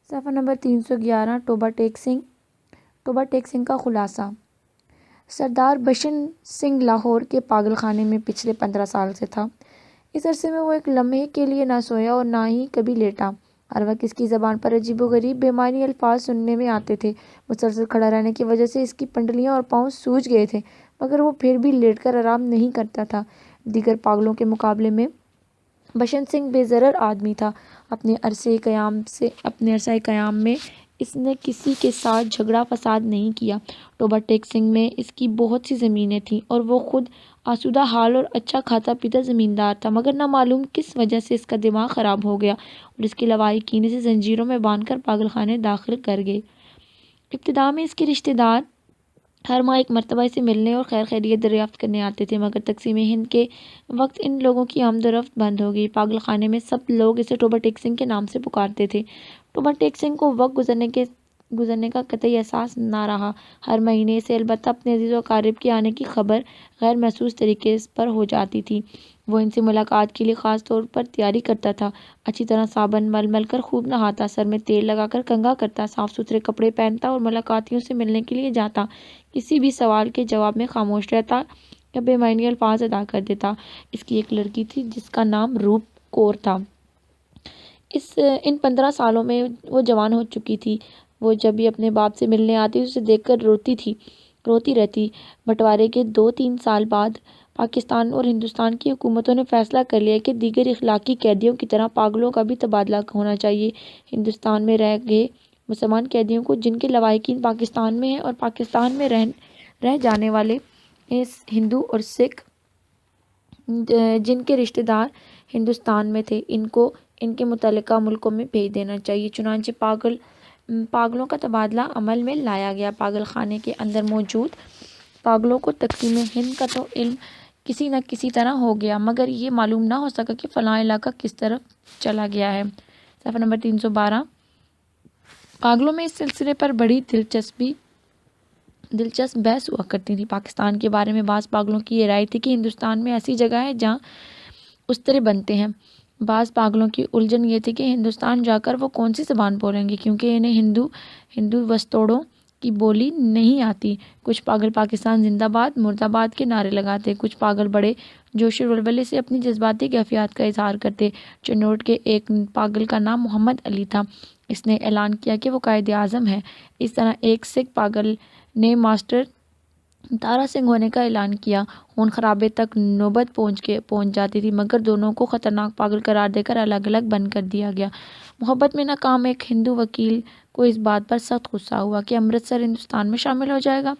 صفحہ نمبر 311 ٹوبہ ٹیک سنگھ کا خلاصہ۔ سردار بشن سنگھ لاہور کے پاگل خانے میں پچھلے 15 سال سے تھا۔ اس عرصے میں وہ ایک لمحے کے لیے نہ سویا اور نہ ہی کبھی لیٹا۔ ہر وقت اس کی زبان پر عجیب و غریب بے معنی الفاظ سننے میں آتے تھے۔ مسلسل کھڑا رہنے کی وجہ سے اس کی پنڈلیاں اور پاؤں سوج گئے تھے، مگر وہ پھر بھی لیٹ کر آرام نہیں کرتا تھا۔ دیگر پاگلوں کے مقابلے میں بشن سنگھ بے ضرر آدمی تھا۔ اپنے عرصہ قیام میں اس نے کسی کے ساتھ جھگڑا فساد نہیں کیا۔ ٹوبہ ٹیک سنگھ میں اس کی بہت سی زمینیں تھیں اور وہ خود آسودہ حال اور اچھا کھاتا پیتا زمیندار تھا، مگر نہ معلوم کس وجہ سے اس کا دماغ خراب ہو گیا اور اس کے لواحقین اسے زنجیروں میں باندھ کر پاگل خانے داخل کر گئے۔ ابتدا میں اس کے رشتہ دار ہر ماہ ایک مرتبہ اسے ملنے اور خیر خیریت دریافت کرنے آتے تھے، مگر تقسیم ہند کے وقت ان لوگوں کی آمد و رفت بند ہو گئی۔ پاگل خانے میں سب لوگ اسے ٹوبہ ٹیک سنگھ کے نام سے پکارتے تھے۔ ٹوبہ ٹیک سنگھ کو وقت گزرنے کا قطعی احساس نہ رہا۔ ہر مہینے اسے البتہ اپنے عزیز و اقارب کے آنے کی خبر غیر محسوس طریقے پر ہو جاتی تھی۔ وہ ان سے ملاقات کے لیے خاص طور پر تیاری کرتا تھا، اچھی طرح صابن مل کر خوب نہاتا، سر میں تیل لگا کر کنگھا کرتا، صاف ستھرے کپڑے پہنتا اور ملاقاتیوں سے ملنے کے لیے جاتا، کسی بھی سوال کے جواب میں خاموش رہتا یا بے معنی الفاظ ادا کر دیتا۔ اس کی ایک لڑکی تھی جس کا نام روپ کور تھا۔ ان 15 سالوں میں وہ جوان ہو چکی تھی۔ وہ جب بھی اپنے باپ سے ملنے آتی اسے دیکھ کر روتی رہتی۔ بٹوارے کے 2-3 سال بعد پاکستان اور ہندوستان کی حکومتوں نے فیصلہ کر لیا کہ دیگر اخلاقی قیدیوں کی طرح پاگلوں کا بھی تبادلہ ہونا چاہیے۔ ہندوستان میں رہ گئے مسلمان قیدیوں کو، جن کے لواحقین پاکستان میں ہیں، اور پاکستان میں رہ جانے والے ہندو اور سکھ جن کے رشتہ دار ہندوستان میں تھے، ان کو ان کے متعلقہ ملکوں میں بھیج دینا چاہیے۔ چنانچہ پاگلوں کا تبادلہ عمل میں لایا گیا۔ پاگل خانے کے اندر موجود پاگلوں کو تقسیم ہند کا تو علم کسی نہ کسی طرح ہو گیا، مگر یہ معلوم نہ ہو سکا کہ فلاں علاقہ کس طرف چلا گیا ہے۔ صفحہ نمبر 312 پاگلوں میں اس سلسلے پر بڑی دلچسپ بحث ہوا کرتی تھی۔ پاکستان کے بارے میں بعض پاگلوں کی یہ رائے تھی کہ ہندوستان میں ایسی جگہ ہے جہاں استرے بنتے ہیں۔ بعض پاگلوں کی الجھن یہ تھی کہ ہندوستان جا کر وہ کون سی زبان بولیں گے، کیونکہ انہیں ہندو وستوڑوں کی بولی نہیں آتی۔ کچھ پاگل پاکستان زندہ باد، مرد آباد کے نعرے لگاتے، کچھ پاگل بڑے جوش و ولولے سے اپنی جذباتی کیفیات کا اظہار کرتے۔ چنوٹ کے ایک پاگل کا نام محمد علی تھا۔ اس نے اعلان کیا کہ وہ قائد اعظم ہے۔ اس طرح ایک سکھ پاگل نے ماسٹر تارا سنگھ ہونے کا اعلان کیا۔ خون خرابے تک نوبت پہنچ جاتی تھی، مگر دونوں کو خطرناک پاگل قرار دے کر الگ الگ بند کر دیا گیا۔ محبت میں ناکام ایک ہندو وکیل کو اس بات پر سخت غصہ ہوا کہ امرتسر ہندوستان میں شامل ہو جائے گا،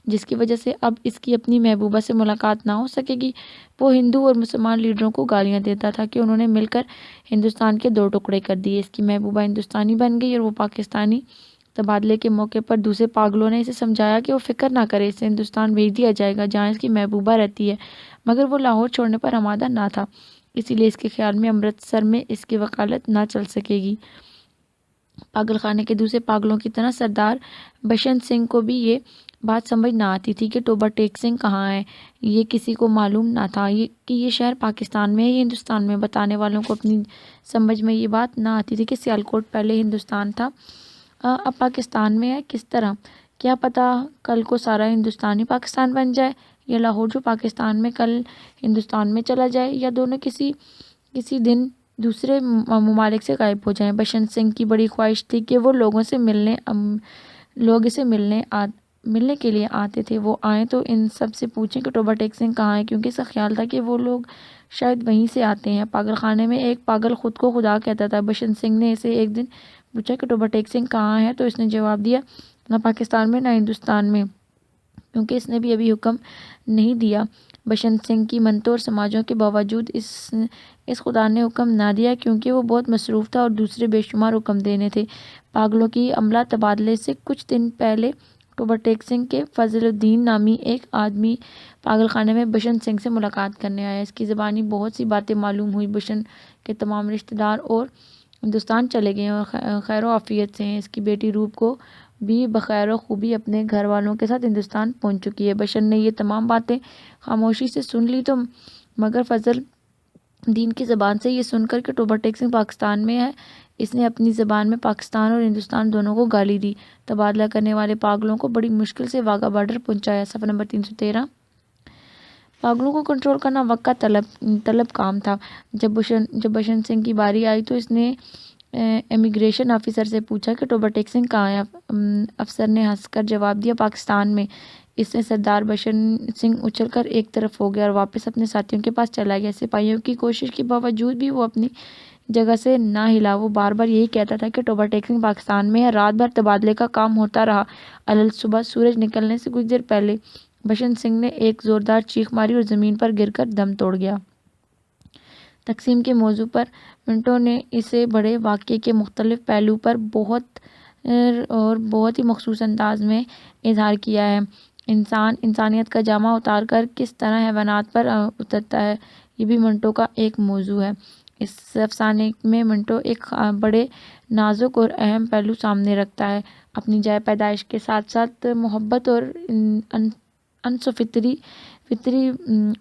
جس کی وجہ سے اب اس کی اپنی محبوبہ سے ملاقات نہ ہو سکے گی۔ وہ ہندو اور مسلمان لیڈروں کو گالیاں دیتا تھا کہ انہوں نے مل کر ہندوستان کے 2 ٹکڑے کر دیے۔ اس کی محبوبہ ہندوستانی بن گئی اور وہ پاکستانی۔ تبادلے کے موقع پر دوسرے پاگلوں نے اسے سمجھایا کہ وہ فکر نہ کرے، اسے ہندوستان بھیج دیا جائے گا جہاں اس کی محبوبہ رہتی ہے، مگر وہ لاہور چھوڑنے پر آمادہ نہ تھا، اسی لیے اس کے خیال میں امرتسر میں اس کی وکالت نہ چل سکے گی۔ پاگل خانے کے دوسرے پاگلوں کی طرح سردار بشن سنگھ کو بھی یہ بات سمجھ نہ آتی تھی کہ ٹوبہ ٹیک سنگھ کہاں ہے۔ یہ کسی کو معلوم نہ تھا کہ یہ شہر پاکستان میں ہے یا ہندوستان میں۔ بتانے والوں کو اپنی سمجھ میں یہ بات نہ آتی تھی کہ سیالکوٹ پہلے ہندوستان تھا، اب پاکستان میں ہے۔ کس طرح؟ کیا پتہ کل کو سارا ہندوستان ہی پاکستان بن جائے، یا لاہور جو پاکستان میں کل ہندوستان میں چلا جائے، یا دونوں کسی دن دوسرے ممالک سے غائب ہو جائیں۔ بشن سنگھ کی بڑی خواہش تھی کہ وہ لوگ اسے ملنے کے لیے آتے تھے، وہ آئیں تو ان سب سے پوچھیں کہ ٹوبہ ٹیک سنگھ کہاں ہے، کیونکہ اس کا خیال تھا کہ وہ لوگ شاید وہیں سے آتے ہیں۔ پاگل خانے میں ایک پاگل خود کو خدا کہتا تھا۔ بشن سنگھ نے اسے ایک دن پوچھا کہ ٹوبہ ٹیک سنگھ کہاں ہے، تو اس نے جواب دیا، نہ پاکستان میں نہ ہندوستان میں، کیونکہ اس نے بھی ابھی حکم نہیں دیا۔ بشن سنگھ کی منتوں اور سماجھوں کے باوجود اس خدا نے حکم نہ دیا، کیونکہ وہ بہت مصروف تھا اور دوسرے بے شمار حکم دینے تھے۔ پاگلوں کی عملہ تبادلے سے کچھ دن پہلے ٹوبہ ٹیک سنگھ کے فضل الدین نامی ایک آدمی پاگل خانے میں بشن سنگھ سے ملاقات کرنے آیا۔ اس کی زبانی بہت سی باتیں معلوم ہوئی۔ بشن کے تمام رشتہ دار اور ہندوستان چلے گئے اور خیر و عافیت سے ہیں۔ اس کی بیٹی روپ کو بھی بخیر و خوبی اپنے گھر والوں کے ساتھ ہندوستان پہنچ چکی ہے۔ بشن نے یہ تمام باتیں خاموشی سے سن لی، تو مگر فضل الدین کی زبان سے یہ سن کر کہ ٹوبہ ٹیک سنگھ پاکستان میں ہے، اس نے اپنی زبان میں پاکستان اور ہندوستان دونوں کو گالی دی۔ تبادلہ کرنے والے پاگلوں کو بڑی مشکل سے واگا بارڈر پہنچایا۔ صفحہ نمبر 313۔ پاگلوں کو کنٹرول کرنا وقت طلب کام تھا۔ جب بشنت سنگھ کی باری آئی تو اس نے امیگریشن آفیسر سے پوچھا کہ ٹوبہ ٹیک سنگھ کہاں ہے؟ افسر نے ہنس کر جواب دیا، پاکستان میں۔ اس سے سردار بشنت سنگھ اچھل کر ایک طرف ہو گیا اور واپس اپنے ساتھیوں کے پاس چلا گیا۔ سپاہیوں کی کوشش کے باوجود بھی وہ اپنی جگہ سے نہ ہلا۔ وہ بار بار یہی کہتا تھا کہ ٹوبہ ٹیک سنگھ پاکستان میں ہے۔ رات بھر تبادلے کا کام ہوتا رہا۔ صبح سورج نکلنے سے کچھ دیر پہلے بشنت سنگھ نے ایک زوردار چیخ ماری اور زمین پر گر کر دم توڑ گیا۔ تقسیم کے موضوع پر منٹو نے اسے بڑے واقعے کے مختلف پہلو پر بہت ہی مخصوص انداز میں اظہار کیا ہے۔ انسان انسانیت کا جامہ اتار کر کس طرح حیوانات پر اترتا ہے، یہ بھی منٹو کا ایک موضوع ہے۔ اس افسانے میں منٹو ایک بڑے نازک اور اہم پہلو سامنے رکھتا ہے۔ اپنی جائے پیدائش کے ساتھ ساتھ محبت اور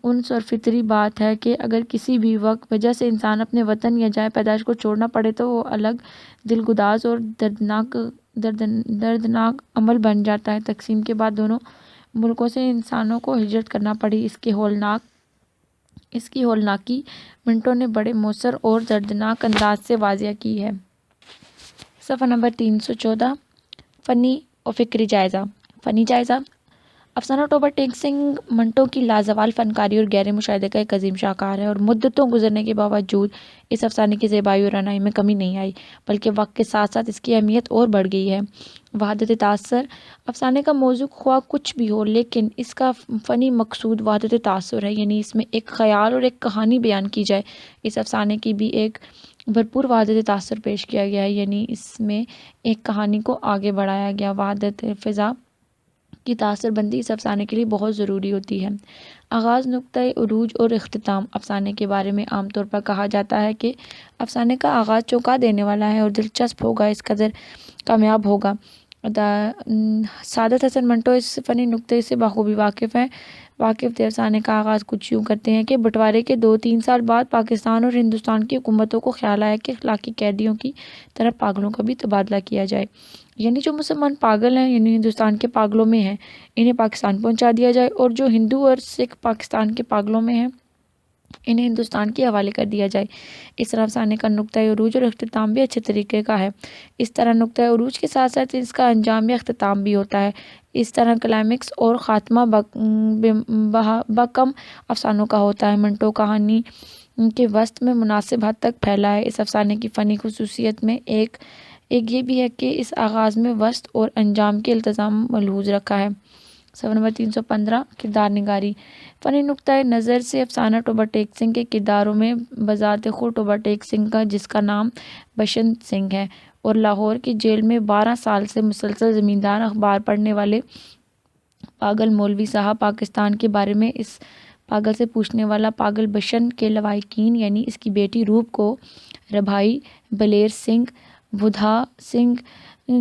انس اور فطری بات ہے کہ اگر کسی بھی وجہ سے انسان اپنے وطن یا جائے پیدائش کو چھوڑنا پڑے تو وہ الگ دلگداز اور دردناک عمل بن جاتا ہے۔ تقسیم کے بعد دونوں ملکوں سے انسانوں کو ہجرت کرنا پڑی۔ اس کی ہولناکی منٹو نے بڑے مؤثر اور دردناک انداز سے واضح کی ہے۔ صفحہ نمبر 314۔ فنی و فکری جائزہ۔ فنی جائزہ۔ افسانہ ٹوبہ ٹیک سنگھ منٹو کی لازوال فنکاری اور گہرے مشاہدے کا ایک عظیم شاہکار ہے، اور مدتوں گزرنے کے باوجود اس افسانے کی زیبائی اور رعنائی میں کمی نہیں آئی، بلکہ وقت کے ساتھ ساتھ اس کی اہمیت اور بڑھ گئی ہے۔ وحدت تاثر۔ افسانے کا موضوع خواہ کچھ بھی ہو، لیکن اس کا فنی مقصود وحدت تاثر ہے، یعنی اس میں ایک خیال اور ایک کہانی بیان کی جائے۔ اس افسانے کی بھی ایک بھرپور وحدت تاثر پیش کیا گیا ہے، یعنی اس میں ایک کہانی کو آگے بڑھایا گیا۔ وحدت فضا کی تاثر بندی اس افسانے کے لیے بہت ضروری ہوتی ہے۔ آغاز، نقطۂ عروج اور اختتام۔ افسانے کے بارے میں عام طور پر کہا جاتا ہے کہ افسانے کا آغاز چونکا دینے والا ہے اور دلچسپ ہوگا، اس قدر کامیاب ہوگا۔ سعادت حسن منٹو اس فنی نکتے سے بخوبی واقف تھے۔ افسانے کا آغاز کچھ یوں کرتے ہیں کہ بٹوارے کے 2-3 سال بعد پاکستان اور ہندوستان کی حکومتوں کو خیال آیا کہ اخلاقی قیدیوں کی طرح پاگلوں کا بھی تبادلہ کیا جائے، یعنی جو مسلمان پاگل ہیں، یعنی ہندوستان کے پاگلوں میں ہیں، انہیں پاکستان پہنچا دیا جائے، اور جو ہندو اور سکھ پاکستان کے پاگلوں میں ہیں، انہیں ہندوستان کے حوالے کر دیا جائے۔ اس طرح افسانے کا نقطۂ عروج اور اختتام بھی اچھے طریقے کا ہے۔ اس طرح نقطۂ عروج کے ساتھ ساتھ اس کا انجام یا اختتام بھی ہوتا ہے۔ اس طرح کلائمیکس اور خاتمہ بکم افسانوں کا ہوتا ہے۔ منٹو کہانی کے وسط میں مناسب حد تک پھیلا ہے۔ اس افسانے کی فنی خصوصیت میں ایک یہ بھی ہے کہ اس آغاز میں وسط اور انجام کے التزام ملحوظ رکھا ہے۔ صفحہ نمبر 315۔ کردار نگاری۔ فنی نقطۂ نظر سے افسانہ ٹوبہ ٹیک سنگھ کے کرداروں میں بذات خود ٹوبہ ٹیک سنگھ کا، جس کا نام بشنت سنگھ ہے اور لاہور کی جیل میں 12 سال سے مسلسل زمیندار اخبار پڑھنے والے پاگل مولوی صاحب، پاکستان کے بارے میں اس پاگل سے پوچھنے والا پاگل بشن کے لواحقین، یعنی اس کی بیٹی روپ کو، ربھائی بلیر سنگھ، بدھا سنگھ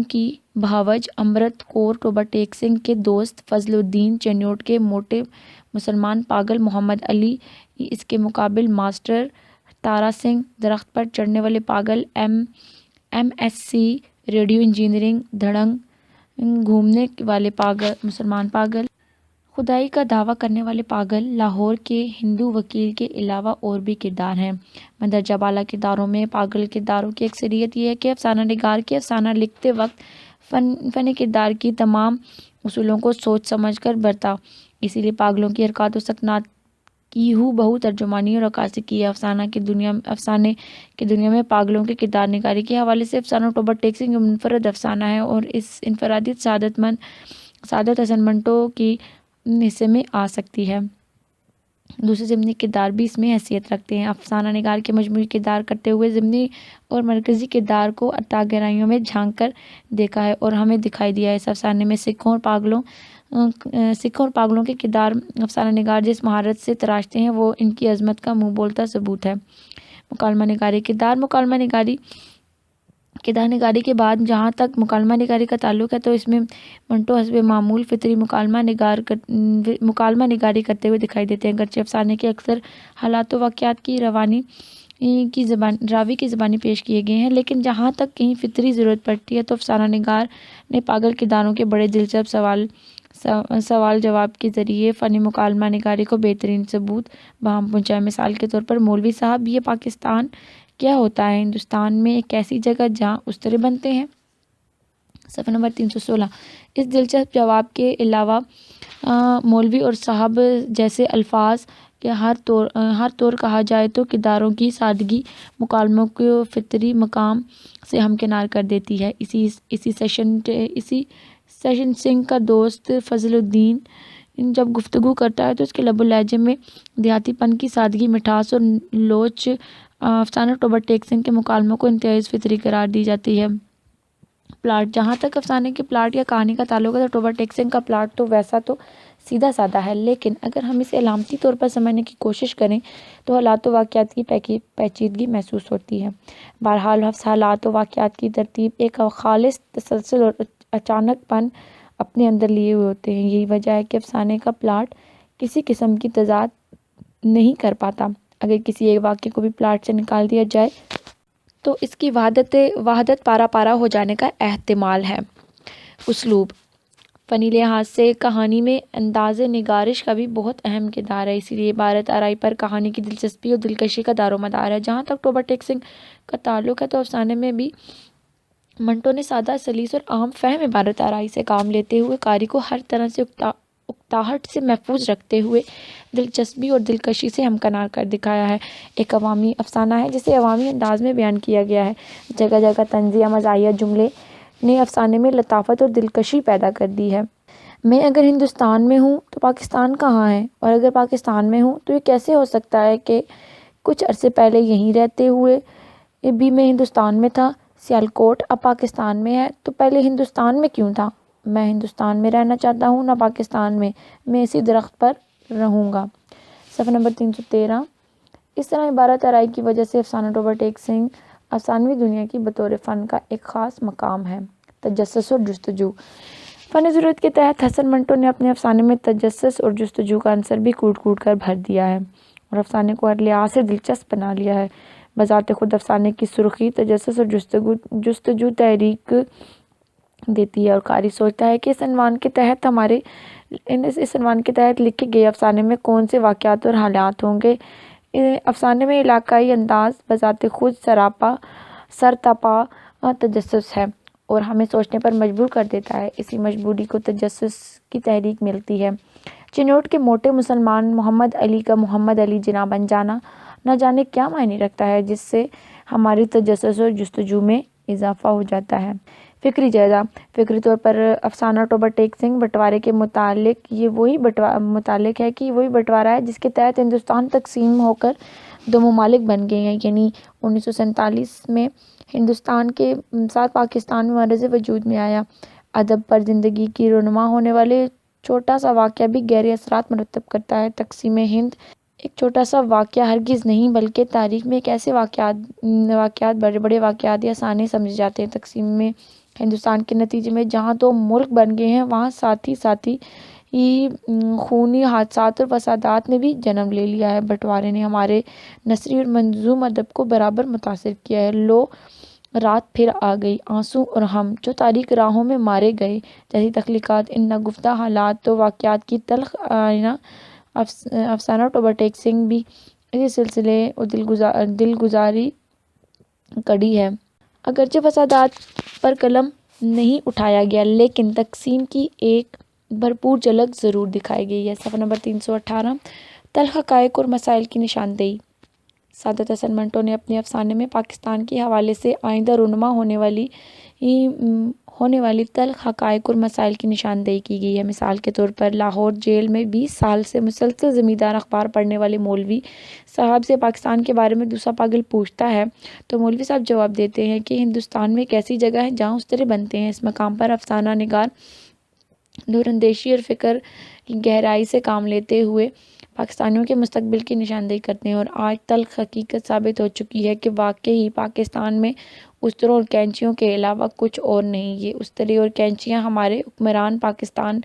کی بھاوج، امرت کور ٹوبہ ٹیک سنگھ کے دوست، فضل الدین چنوٹ کے موٹے مسلمان پاگل، محمد علی اس کے مقابل، ماسٹر تارا سنگھ، درخت پر چڑھنے والے پاگل، M S C radio engineering, دھڑنگ گھومنے والے پاگل مسلمان پاگل، خدائی کا دعویٰ کرنے والے پاگل، لاہور کے ہندو وکیل کے علاوہ اور بھی کردار ہیں۔ مندرجہ بالا کرداروں میں پاگل کرداروں کی اکثریت یہ ہے کہ افسانہ نگار کے افسانہ لکھتے وقت فن کردار کی تمام اصولوں کو سوچ سمجھ کر برتا، اسی لیے پاگلوں کی حرکات و سکنات کی ہو بہو ترجمانی اور عکاسی کی ہے۔ افسانے کی دنیا میں پاگلوں کے کردار نگاری کے حوالے سے افسانہ ٹوبہ ٹیک سنگھ منفرد افسانہ ہے، اور اس انفرادیت سعادت حسن منٹو کی حصے میں آ سکتی ہے۔ دوسرے ضمنی کردار بھی اس میں حیثیت رکھتے ہیں۔ افسانہ نگار کے مجموعی کردار کرتے ہوئے ضمنی اور مرکزی کردار کو عطا گہرائیوں میں جھانک کر دیکھا ہے اور ہمیں دکھائی دیا ہے۔ اس افسانے میں سکھوں اور پاگلوں کے کردار افسانہ نگار جس مہارت سے تراشتے ہیں، وہ ان کی عظمت کا منہ بولتا ثبوت ہے۔ مکالمہ نگاری کردار نگاری کے بعد جہاں تک مکالمہ نگاری کا تعلق ہے تو اس میں منٹو حسب معمول فطری مکالمہ نگاری کرتے ہوئے دکھائی دیتے ہیں، گرچہ افسانے کے اکثر حالات و واقعات کی روانی راوی کی زبانی پیش کیے گئے ہیں، لیکن جہاں تک کہیں فطری ضرورت پڑتی ہے تو افسانہ نگار نے پاگل کرداروں کے بڑے دلچسپ سوال جواب کے ذریعے فنی مکالمہ نگاری کو بہترین ثبوت بہم پہنچایا۔ مثال کے طور پر مولوی صاحب، یہ پاکستان کیا ہوتا ہے؟ ہندوستان میں ایک ایسی جگہ جہاں استرے بنتے ہیں۔ صفحہ نمبر 316۔ اس دلچسپ جواب کے علاوہ مولوی اور صاحب جیسے الفاظ کہ ہر طور کہا جائے تو کرداروں کی سادگی مکالموں کو فطری مقام سے ہمکنار کر دیتی ہے۔ اسی سیشن سنگھ کا دوست فضل الدین جب گفتگو کرتا ہے تو اس کے لب و لہجے میں دیہاتی پن کی سادگی، مٹھاس اور لوچ افسانہ ٹوبر ٹیک سنگھ کے مکالموں کو انتہائی فطری قرار دی جاتی ہے۔ پلاٹ: جہاں تک افسانے کے پلاٹ یا کہانی کا تعلق ہے تو ٹوبر ٹیک سنگھ کا پلاٹ تو ویسا تو سیدھا سادہ ہے، لیکن اگر ہم اسے علامتی طور پر سمجھنے کی کوشش کریں تو حالات و واقعات کی پیچیدگی محسوس ہوتی ہے۔ بہرحال حالات و واقعات کی ترتیب ایک خالص تسلسل اور اچانک پن اپنے اندر لیے ہوئے ہوتے ہیں۔ یہی وجہ ہے کہ افسانے کا پلاٹ کسی قسم کی تضاد نہیں کر پاتا۔ اگر کسی ایک واقعے کو بھی پلاٹ سے نکال دیا جائے تو اس کی وحدت پارا پارا ہو جانے کا احتمال ہے۔ اسلوب: فنی لحاظ سے کہانی میں انداز نگارش کا بھی بہت اہم کردار ہے، اسی لیے عبارت آرائی پر کہانی کی دلچسپی اور دلکشی کا دار و مدار ہے۔ جہاں تک ٹوبر ٹیک سنگھ کا تعلق ہے تو افسانے میں بھی منٹو نے سادہ، سلیس اور عام فہم عبارت آرائی سے کام لیتے ہوئے قاری کو ہر طرح سے اکتاہٹ سے محفوظ رکھتے ہوئے دلچسپی اور دلکشی سے ہمکنار کر دکھایا ہے۔ ایک عوامی افسانہ ہے جسے عوامی انداز میں بیان کیا گیا ہے۔ جگہ جگہ طنزیہ مزاحیہ جملے نے افسانے میں لطافت اور دلکشی پیدا کر دی ہے۔ میں اگر ہندوستان میں ہوں تو پاکستان کہاں ہے؟ اور اگر پاکستان میں ہوں تو یہ کیسے ہو سکتا ہے کہ کچھ عرصے پہلے یہیں رہتے ہوئے بھی میں ہندوستان میں تھا؟ سیالکوٹ اب پاکستان میں ہے تو پہلے ہندوستان میں کیوں تھا؟ میں ہندوستان میں رہنا چاہتا ہوں، نہ پاکستان میں اسی درخت پر رہوں گا۔ صفحہ نمبر 313۔ اس طرح عبارت آرائی کی وجہ سے افسانہ ٹوبر ٹیک سنگھ افسانوی دنیا کی بطور فن کا ایک خاص مقام ہے۔ تجسس اور جستجو: فن ضرورت کے تحت حسن منٹو نے اپنے افسانے میں تجسس اور جستجو کا عنصر بھی کوٹ کوٹ کر بھر دیا ہے اور افسانے کو ہر لحاظ سے دلچسپ بنا لیا ہے۔ بذات خود افسانے کی سرخی تجسس اور جستجو تحریک دیتی ہے اور قاری سوچتا ہے کہ اس عنوان کے تحت لکھے گئے افسانے میں کون سے واقعات اور حالات ہوں گے۔ افسانے میں علاقائی انداز بذات خود سرتاپا تجسس ہے اور ہمیں سوچنے پر مجبور کر دیتا ہے۔ اسی مجبوری کو تجسس کی تحریک ملتی ہے۔ چنوٹ کے موٹے مسلمان محمد علی کا محمد علی جناح بن جانا نہ جانے کیا معنی رکھتا ہے، جس سے ہماری تجسس اور جستجو میں اضافہ ہو جاتا ہے۔ فکری جائزہ: فکری طور پر افسانہ ٹوبر ٹیک سنگھ بٹوارے کے متعلق ہے کہ یہ وہی بٹوارا ہے جس کے تحت ہندوستان تقسیم ہو کر دو ممالک بن گئے ہیں، یعنی 1947 میں ہندوستان کے ساتھ پاکستان میں مرز وجود میں آیا۔ ادب پر زندگی کی رونما ہونے والے چھوٹا سا واقعہ بھی گہرے اثرات مرتب کرتا ہے۔ تقسیم ہند ایک چھوٹا سا واقعہ ہرگز نہیں بلکہ تاریخ میں ایک ایسے واقعات بڑے بڑے واقعات یا سانحے سمجھے جاتے ہیں۔ تقسیم میں ہندوستان کے نتیجے میں جہاں دو ملک بن گئے ہیں وہاں ساتھی خونی حادثات اور فسادات نے بھی جنم لے لیا ہے۔ بٹوارے نے ہمارے نثری اور منظوم ادب کو برابر متاثر کیا ہے۔ لو رات پھر آ گئی، آنسو اور ہم جو تاریک راہوں میں مارے گئے جیسی تخلیقات، ان نگفتہ حالات و واقعات کی تلخ آئینہ افسانہ ٹوبر ٹیک سنگھ بھی اسی سلسلے اور دلگزاری کڑی ہے۔ اگرچہ فسادات پر قلم نہیں اٹھایا گیا لیکن تقسیم کی ایک بھرپور جھلک ضرور دکھائی گئی ہے۔ صفحہ نمبر 318۔ تلخ حقائق اور مسائل کی نشاندہی: سعادت حسن منٹو نے اپنے افسانے میں پاکستان کے حوالے سے آئندہ رونما ہونے والی تلخ حقائق اور مسائل کی نشاندہی کی گئی ہے۔ مثال کے طور پر لاہور جیل میں 20 سال سے مسلسل زمیندار اخبار پڑھنے والے مولوی صاحب سے پاکستان کے بارے میں دوسرا پاگل پوچھتا ہے تو مولوی صاحب جواب دیتے ہیں کہ ہندوستان میں ایک ایسی جگہ ہے جہاں استرے بنتے ہیں۔ اس مقام پر افسانہ نگار دور اندیشی اور فکر گہرائی سے کام لیتے ہوئے پاکستانیوں کے مستقبل کی نشاندہی کرتے ہیں اور آج تلخ حقیقت ثابت ہو چکی ہے کہ واقعی پاکستان میں استروں اور کینچیوں کے علاوہ کچھ اور نہیں۔ یہ استرے اور کینچیاں ہمارے حکمران پاکستان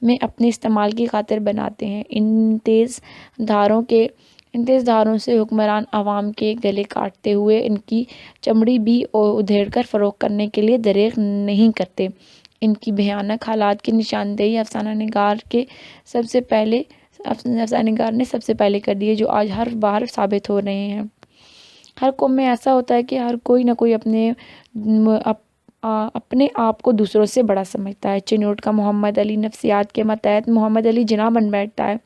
میں اپنے استعمال کی خاطر بناتے ہیں۔ ان تیز دھاروں کے انتظاروں سے حکمران عوام کے گلے کاٹتے ہوئے ان کی چمڑی بھی ادھیڑ کر فروخت کرنے کے لیے دریغ نہیں کرتے۔ ان کی بھیانک حالات کی نشاندہی افسانہ نگار نے سب سے پہلے کر دی ہے، جو آج ہر بار ثابت ہو رہے ہیں۔ ہر قوم میں ایسا ہوتا ہے کہ ہر کوئی نہ کوئی اپنے آپ کو دوسروں سے بڑا سمجھتا ہے۔ چنوٹ کا محمد علی نفسیات کے ماتحت محمد علی جناح بن بیٹھتا ہے۔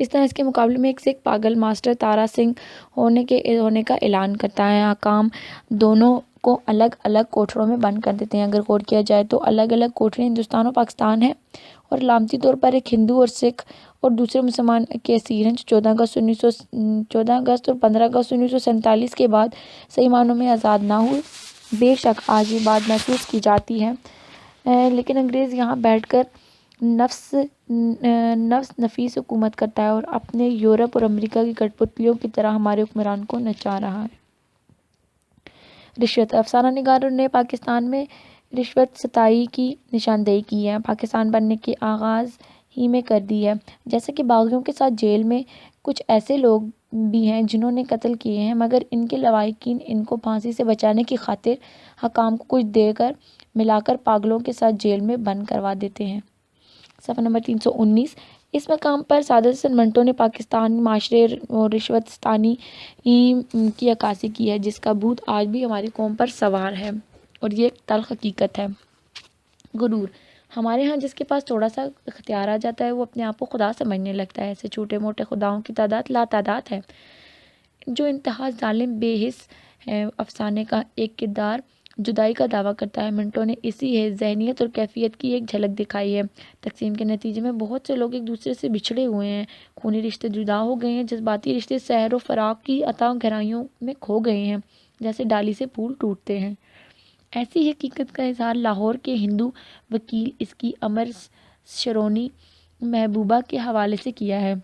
اس طرح اس کے مقابلے میں ایک سے ایک پاگل ماسٹر تارا سنگھ ہونے کا اعلان کرتا ہے۔ حکام دونوں کو الگ الگ کوٹھڑوں میں بند کر دیتے ہیں۔ اگر غور کیا جائے تو الگ الگ کوٹھڑے ہندوستان اور پاکستان ہیں، اور علامتی طور پر ایک ہندو اور سکھ اور دوسرے مسلمان کے اسیر ہیں، جو 14 اگست اور 15 اگست 1947 کے بعد صحیح معنوں میں آزاد نہ ہوئے۔ بے شک آج یہ بات محسوس کی جاتی ہے، لیکن انگریز یہاں بیٹھ کر نفس نفیس حکومت کرتا ہے اور اپنے یورپ اور امریکہ کی کٹ پتلیوں کی طرح ہمارے حکمران کو نچا رہا ہے۔ رشوت۔ افسانہ نگاروں نے پاکستان میں رشوت ستائی کی نشاندہی کی ہے، پاکستان بننے کے آغاز ہی میں کر دی ہے۔ جیسا کہ باغیوں کے ساتھ جیل میں کچھ ایسے لوگ بھی ہیں جنہوں نے قتل کیے ہیں، مگر ان کے لواحقین ان کو پھانسی سے بچانے کی خاطر حکام کو کچھ دے کر ملا کر پاگلوں کے ساتھ جیل میں بند کروا دیتے ہیں۔ صفحہ نمبر 319۔ اس مقام پر سعادت حسن منٹو نے پاکستانی معاشرے اور رشوت ستانی کی عکاسی کی ہے، جس کا بھوت آج بھی ہماری قوم پر سوار ہے، اور یہ ایک تلخ حقیقت ہے۔ غرور۔ ہمارے ہاں جس کے پاس تھوڑا سا اختیار آ جاتا ہے وہ اپنے آپ کو خدا سمجھنے لگتا ہے۔ ایسے چھوٹے موٹے خداؤں کی تعداد لاتعداد ہے، جو انتہا ظالم بے حس ہے۔ افسانے کا ایک کردار جدائی کا دعویٰ کرتا ہے۔ منٹو نے اسی ذہنیت اور کیفیت کی ایک جھلک دکھائی ہے۔ تقسیم کے نتیجے میں بہت سے لوگ ایک دوسرے سے بچھڑے ہوئے ہیں، خونی رشتے جدا ہو گئے ہیں، جذباتی رشتے سحر و فراق کی عطا گہرائیوں میں کھو گئے ہیں، جیسے ڈالی سے پھول ٹوٹتے ہیں۔ ایسی حقیقت کا اظہار لاہور کے ہندو وکیل اس کی امر شرونی محبوبہ کے حوالے سے کیا ہے۔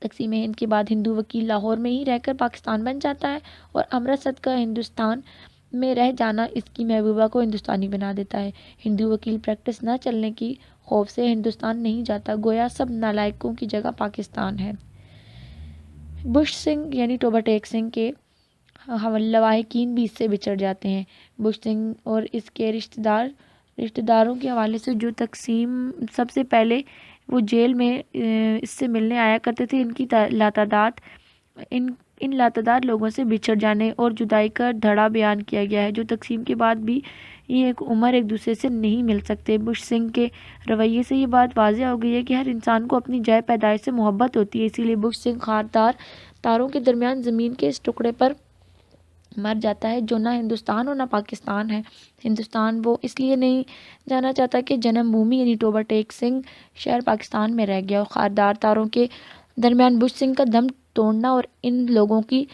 تقسیم ہند کے بعد ہندو وکیل لاہور میں ہی رہ کر پاکستان بن جاتا ہے، اور امرتسر کا ہندوستان میں رہ جانا اس کی محبوبہ کو ہندوستانی بنا دیتا ہے۔ ہندو وکیل پریکٹس نہ چلنے کی خوف سے ہندوستان نہیں جاتا، گویا سب نالائقوں کی جگہ پاکستان ہے۔ بش سنگھ یعنی توبہ ٹیک سنگھ کے لواحقین بھی اس سے بچھڑ جاتے ہیں۔ بش سنگھ اور اس کے رشتہ داروں کے حوالے سے جو تقسیم سب سے پہلے وہ جیل میں اس سے ملنے آیا کرتے تھے، ان لاتعداد لوگوں سے بچھڑ جانے اور جدائی کا دھڑا بیان کیا گیا ہے، جو تقسیم کے بعد بھی ایک عمر ایک دوسرے سے نہیں مل سکتے۔ بش سنگھ کے رویے سے یہ بات واضح ہو گئی ہے کہ ہر انسان کو اپنی جائے پیدائش سے محبت ہوتی ہے، اسی لیے بش سنگھ خاردار تاروں کے درمیان زمین کے اس ٹکڑے پر مر جاتا ہے جو نہ ہندوستان اور نہ پاکستان ہے۔ ہندوستان وہ اس لیے نہیں جانا چاہتا کہ جنم بھومی یعنی توبہ ٹیک سنگھ شہر پاکستان میں رہ گیا، اور خاردار تاروں کے درمیان بش سنگھ کا دم توڑنا اور ان لوگوں کی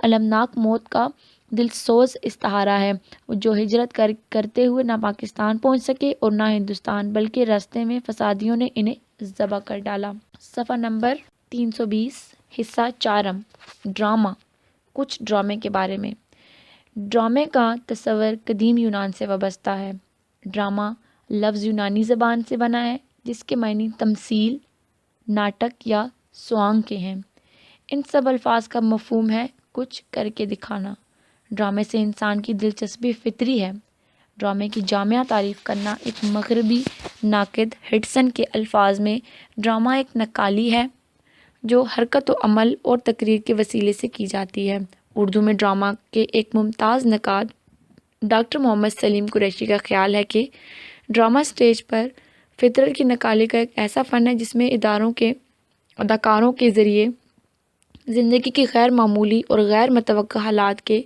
المناک موت کا دلسوز استعارہ ہے، جو ہجرت کرتے ہوئے نہ پاکستان پہنچ سکے اور نہ ہندوستان، بلکہ راستے میں فسادیوں نے انہیں ذبح کر ڈالا۔ صفحہ نمبر 320۔ حصہ چارم۔ ڈرامہ۔ کچھ ڈرامے کے بارے میں۔ ڈرامے کا تصور قدیم یونان سے وابستہ ہے۔ ڈرامہ لفظ یونانی زبان سے بنا ہے، جس کے معنی تمثیل، ناٹک یا سوانگ کے ہیں۔ ان سب الفاظ کا مفہوم ہے کچھ کر کے دکھانا۔ ڈرامے سے انسان کی دلچسپی فطری ہے۔ ڈرامے کی جامع تعریف کرنا۔ ایک مغربی ناقد ہڈسن کے الفاظ میں ڈرامہ ایک نقالی ہے جو حرکت و عمل اور تقریر کے وسیلے سے کی جاتی ہے۔ اردو میں ڈرامہ کے ایک ممتاز نقاد ڈاکٹر محمد سلیم قریشی کا خیال ہے کہ ڈرامہ سٹیج پر فطرت کی نقالی کا ایک ایسا فن ہے جس میں اداکاروں کے ذریعے زندگی کی غیر معمولی اور غیر متوقع حالات کے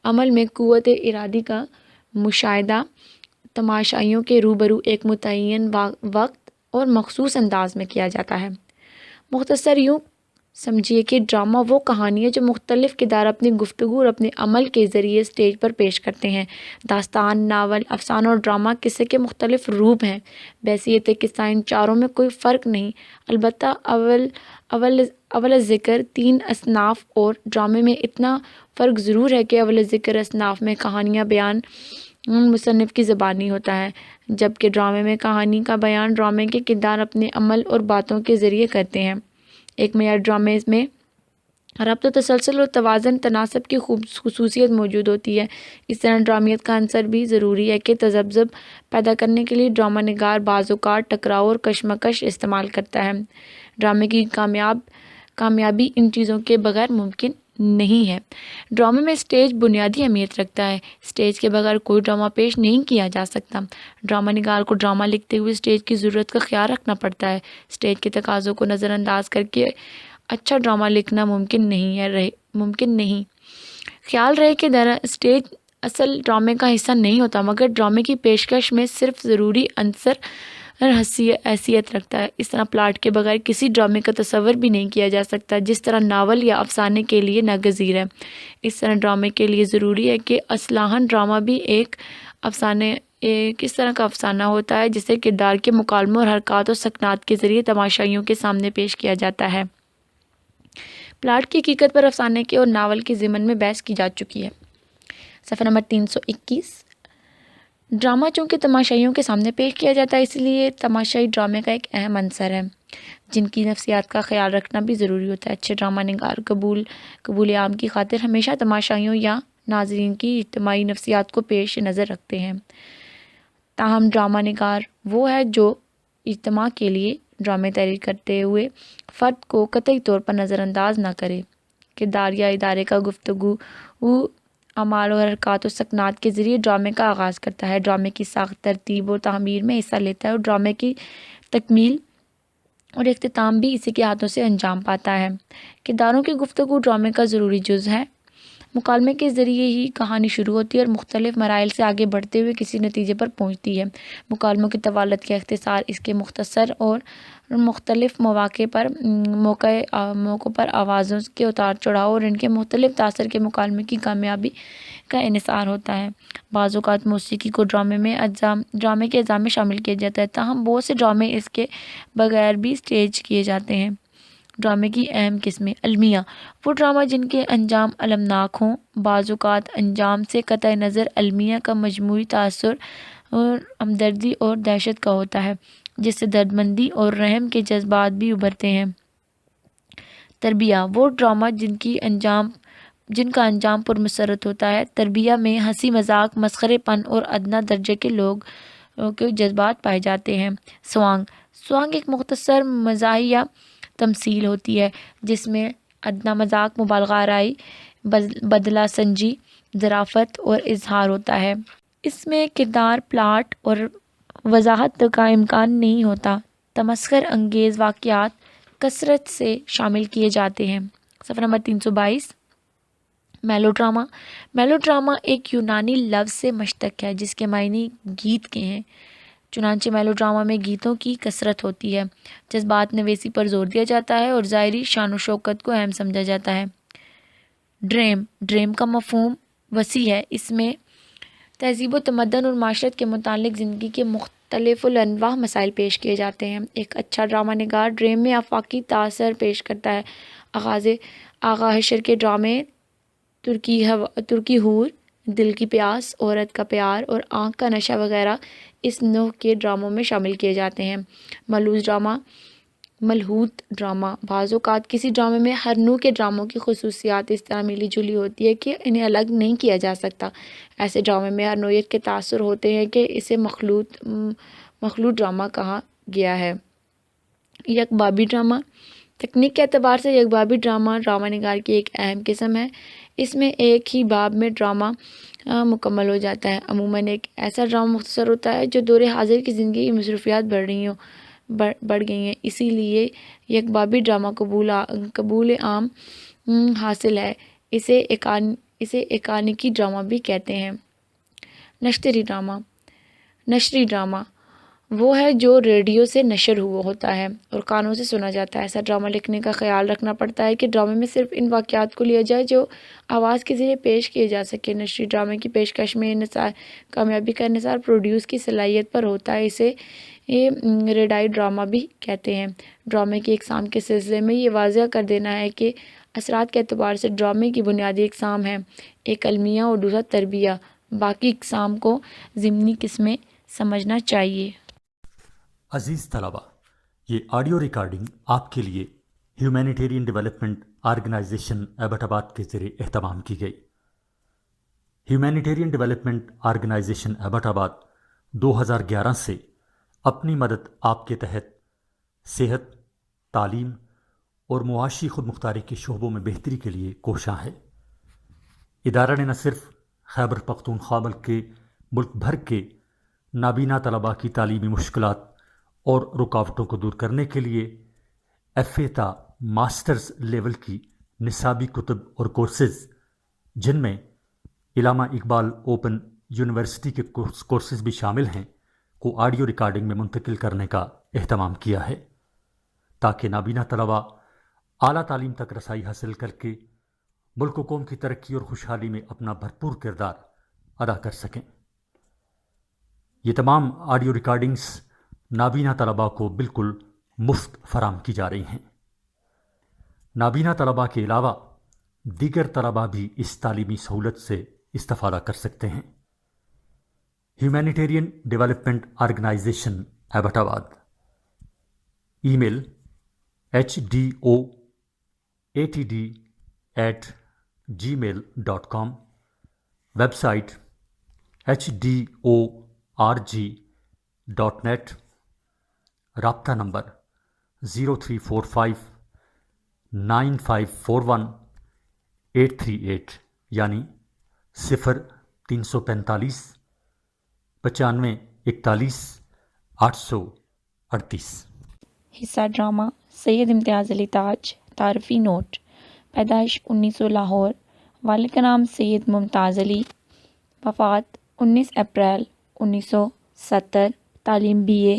عمل میں قوت ارادی کا مشاہدہ تماشائیوں کے روبرو ایک متعین وقت اور مخصوص انداز میں کیا جاتا ہے۔ مختصر یوں سمجھیے کہ ڈرامہ وہ کہانی ہے جو مختلف کردار اپنی گفتگو اور اپنے عمل کے ذریعے سٹیج پر پیش کرتے ہیں۔ داستان، ناول، افسانہ اور ڈرامہ قصے کے مختلف روپ ہیں۔ بحیثیت قصہ ان چاروں میں کوئی فرق نہیں، البتہ اول ذکر 3 اصناف اور ڈرامے میں اتنا فرق ضرور ہے کہ اول ذکر اصناف میں کہانیاں بیان مصنف کی زبانی ہوتا ہے، جبکہ ڈرامے میں کہانی کا بیان ڈرامے کے کردار اپنے عمل اور باتوں کے ذریعے کرتے ہیں۔ ایک معیار ڈرامے میں ربط و تسلسل اور توازن تناسب کی خصوصیت موجود ہوتی ہے۔ اس طرح ڈرامیت کا عنصر بھی ضروری ہے کہ تذبذب پیدا کرنے کے لیے ڈرامہ نگار بعض اوقات ٹکراؤ اور کشمکش استعمال کرتا ہے۔ ڈرامے کی کامیابی ان چیزوں کے بغیر ممکن نہیں ہے۔ ڈرامے میں سٹیج بنیادی اہمیت رکھتا ہے۔ سٹیج کے بغیر کوئی ڈرامہ پیش نہیں کیا جا سکتا۔ ڈرامہ نگار کو ڈرامہ لکھتے ہوئے سٹیج کی ضرورت کا خیال رکھنا پڑتا ہے۔ سٹیج کے تقاضوں کو نظر انداز کر کے اچھا ڈرامہ لکھنا ممکن نہیں۔ خیال رہے کہ سٹیج اصل ڈرامے کا حصہ نہیں ہوتا، مگر ڈرامے کی پیشکش میں صرف ضروری عنصر حیثیت رکھتا ہے۔ اس طرح پلاٹ کے بغیر کسی ڈرامے کا تصور بھی نہیں کیا جا سکتا، جس طرح ناول یا افسانے کے لیے ناگزیر ہے۔ اس طرح ڈرامے کے لیے ضروری ہے کہ اصلاً ڈرامہ بھی ایک اس طرح کا افسانہ ہوتا ہے جسے کردار کے مکالموں اور حرکات و سکنات کے ذریعے تماشائیوں کے سامنے پیش کیا جاتا ہے۔ پلاٹ کی حقیقت پر افسانے کے اور ناول کے ضمن میں بحث کی جا چکی ہے۔ صفحہ نمبر 321۔ ڈرامہ چونکہ تماشائیوں کے سامنے پیش کیا جاتا ہے، اس لیے تماشائی ڈرامے کا ایک اہم عنصر ہے، جن کی نفسیات کا خیال رکھنا بھی ضروری ہوتا ہے۔ اچھے ڈرامہ نگار قبول عام کی خاطر ہمیشہ تماشائیوں یا ناظرین کی اجتماعی نفسیات کو پیش نظر رکھتے ہیں۔ تاہم ڈرامہ نگار وہ ہے جو اجتماع کے لیے ڈرامے تحریر کرتے ہوئے فرد کو قطعی طور پر نظر انداز نہ کرے۔ کردار یا ادارے کا گفتگو اعمال اور حرکات و سکنات کے ذریعے ڈرامے کا آغاز کرتا ہے، ڈرامے کی ساخت، ترتیب اور تعمیر میں حصہ لیتا ہے، اور ڈرامے کی تکمیل اور اختتام بھی اسی کے ہاتھوں سے انجام پاتا ہے۔ کرداروں کی گفتگو ڈرامے کا ضروری جز ہے۔ مکالمے کے ذریعے ہی کہانی شروع ہوتی ہے اور مختلف مراحل سے آگے بڑھتے ہوئے کسی نتیجے پر پہنچتی ہے۔ مکالموں کی طوالت کا اختصار اس کے مختصر اور مختلف موقعوں پر آوازوں کے اتار چڑھاؤ اور ان کے مختلف تاثر کے مکالمے کی کامیابی کا انحصار ہوتا ہے۔ بعض اوقات موسیقی کو ڈرامے کے اجزاء میں شامل کیا جاتا ہے، تاہم بہت سے ڈرامے اس کے بغیر بھی سٹیج کیے جاتے ہیں۔ ڈرامے کی اہم قسمیں: المیہ، وہ ڈرامہ جن کے انجام المناک ہوں۔ بعض اوقات انجام سے قطع نظر المیہ کا مجموعی تاثر اور ہمدردی اور دہشت کا ہوتا ہے، جس سے دردمندی اور رحم کے جذبات بھی ابھرتے ہیں۔ تربیہ، وہ ڈرامہ جن کا انجام پرمسرت ہوتا ہے۔ تربیہ میں ہنسی مذاق، مسخرے پن اور ادنیٰ درجے کے کے جذبات پائے جاتے ہیں۔ سوانگ ایک مختصر مزاحیہ تمثیل ہوتی ہے جس میں ادنیٰ مذاق، مبالغہ آرائی، بدلہ سنجی، ظرافت اور اظہار ہوتا ہے۔ اس میں کردار، پلاٹ اور وضاحت کا امکان نہیں ہوتا۔ تمسخر انگیز واقعات کثرت سے شامل کیے جاتے ہیں۔ صفحہ نمبر 322۔ میلو ڈرامہ۔ میلو ڈرامہ ایک یونانی لفظ سے مشتق ہے جس کے معنی گیت کے ہیں، چنانچہ میلو ڈرامہ میں گیتوں کی کثرت ہوتی ہے، جذبات نویسی پر زور دیا جاتا ہے اور ظاہری شان و شوکت کو اہم سمجھا جاتا ہے۔ ڈریم کا مفہوم وسیع ہے۔ اس میں تہذیب و تمدن اور معاشرت کے متعلق زندگی کے مختلف الانواع مسائل پیش کیے جاتے ہیں۔ ایک اچھا ڈرامہ نگار ڈریم میں آفاقی تاثر پیش کرتا ہے۔ آغا حشر کے ڈرامے ترکی حور، دل کی پیاس، عورت کا پیار اور آنکھ کا نشہ وغیرہ اس نوع کے ڈراموں میں شامل کیے جاتے ہیں۔ ملحوظ ڈرامہ، بعض اوقات کسی ڈرامے میں ہر نوع کے ڈراموں کی خصوصیات اس طرح ملی جلی ہوتی ہے کہ انہیں الگ نہیں کیا جا سکتا۔ ایسے ڈرامے میں ہر نوعیت کے تاثر ہوتے ہیں کہ اسے مخلوط ڈرامہ کہا گیا ہے۔ یکبابی ڈرامہ، تکنیک کے اعتبار سے یکبابی ڈرامہ نگار کی ایک اہم قسم ہے۔ اس میں ایک ہی باب میں ڈرامہ مکمل ہو جاتا ہے۔ عموماً ایک ایسا ڈرامہ مختصر ہوتا ہے جو دور حاضر کی زندگی کی مصروفیات بڑھ گئی ہیں، اسی لیے یکبابی ڈرامہ قبول عام حاصل ہے۔ اسے ایکانکی ڈرامہ بھی کہتے ہیں۔ نشری ڈرامہ وہ ہے جو ریڈیو سے نشر ہوتا ہے اور کانوں سے سنا جاتا ہے۔ ایسا ڈرامہ لکھنے کا خیال رکھنا پڑتا ہے کہ ڈرامے میں صرف ان واقعات کو لیا جائے جو آواز کے ذریعے پیش کیے جا سکے۔ نشری ڈرامے کی پیشکش میں کامیابی کا انحصار پروڈیوس کی صلاحیت پر ہوتا ہے، اسے ریڈائی ڈرامہ بھی کہتے ہیں۔ ڈرامے کی اقسام کے سلسلے میں یہ واضح کر دینا ہے کہ اثرات کے اعتبار سے ڈرامے کی بنیادی اقسام ہیں، ایک المیہ اور دوسرا تربیہ۔ باقی اقسام کو ضمنی قسمیں سمجھنا چاہیے۔ عزیز طلبہ، یہ آڈیو ریکارڈنگ آپ کے لیے ہیومینیٹیرین ڈیولپمنٹ آرگنائزیشن ایبٹ آباد کے زیر اہتمام کی گئی۔ ہیومینیٹیرین ڈیولپمنٹ آرگنائزیشن ایبٹ آباد 2011 سے اپنی مدد آپ کے تحت صحت، تعلیم اور معاشی خود مختاری کے شعبوں میں بہتری کے لیے کوشاں ہے۔ ادارہ نے نہ صرف خیبر پختونخوا بلکہ ملک بھر کے نابینا طلباء کی تعلیمی مشکلات اور رکاوٹوں کو دور کرنے کے لیے ایف اے تا ماسٹرز لیول کی نصابی کتب اور کورسز، جن میں علامہ اقبال اوپن یونیورسٹی کے کورسز بھی شامل ہیں، کو آڈیو ریکارڈنگ میں منتقل کرنے کا اہتمام کیا ہے تاکہ نابینا طلباء اعلیٰ تعلیم تک رسائی حاصل کر کے ملک و قوم کی ترقی اور خوشحالی میں اپنا بھرپور کردار ادا کر سکیں۔ یہ تمام آڈیو ریکارڈنگز نابینا طلباء کو بالکل مفت فراہم کی جا رہی ہیں۔ نابینا طلباء کے علاوہ دیگر طلباء بھی اس تعلیمی سہولت سے استفادہ کر سکتے ہیں۔ ہیومینیٹیرین ڈیولپمنٹ آرگنائزیشن ایبٹ آباد، ای میل HDOATD@gmail.com، ویب سائٹ HDORG.net، رابطہ نمبر 03459541 یعنی 0345 95 41 838۔ حصہ ڈرامہ سید امتیاز علی تاج۔ تعارفی نوٹ: پیدائش 1900 لاہور، والد کا نام سید ممتاز علی، وفات 19 اپریل 1970، تعلیم BA،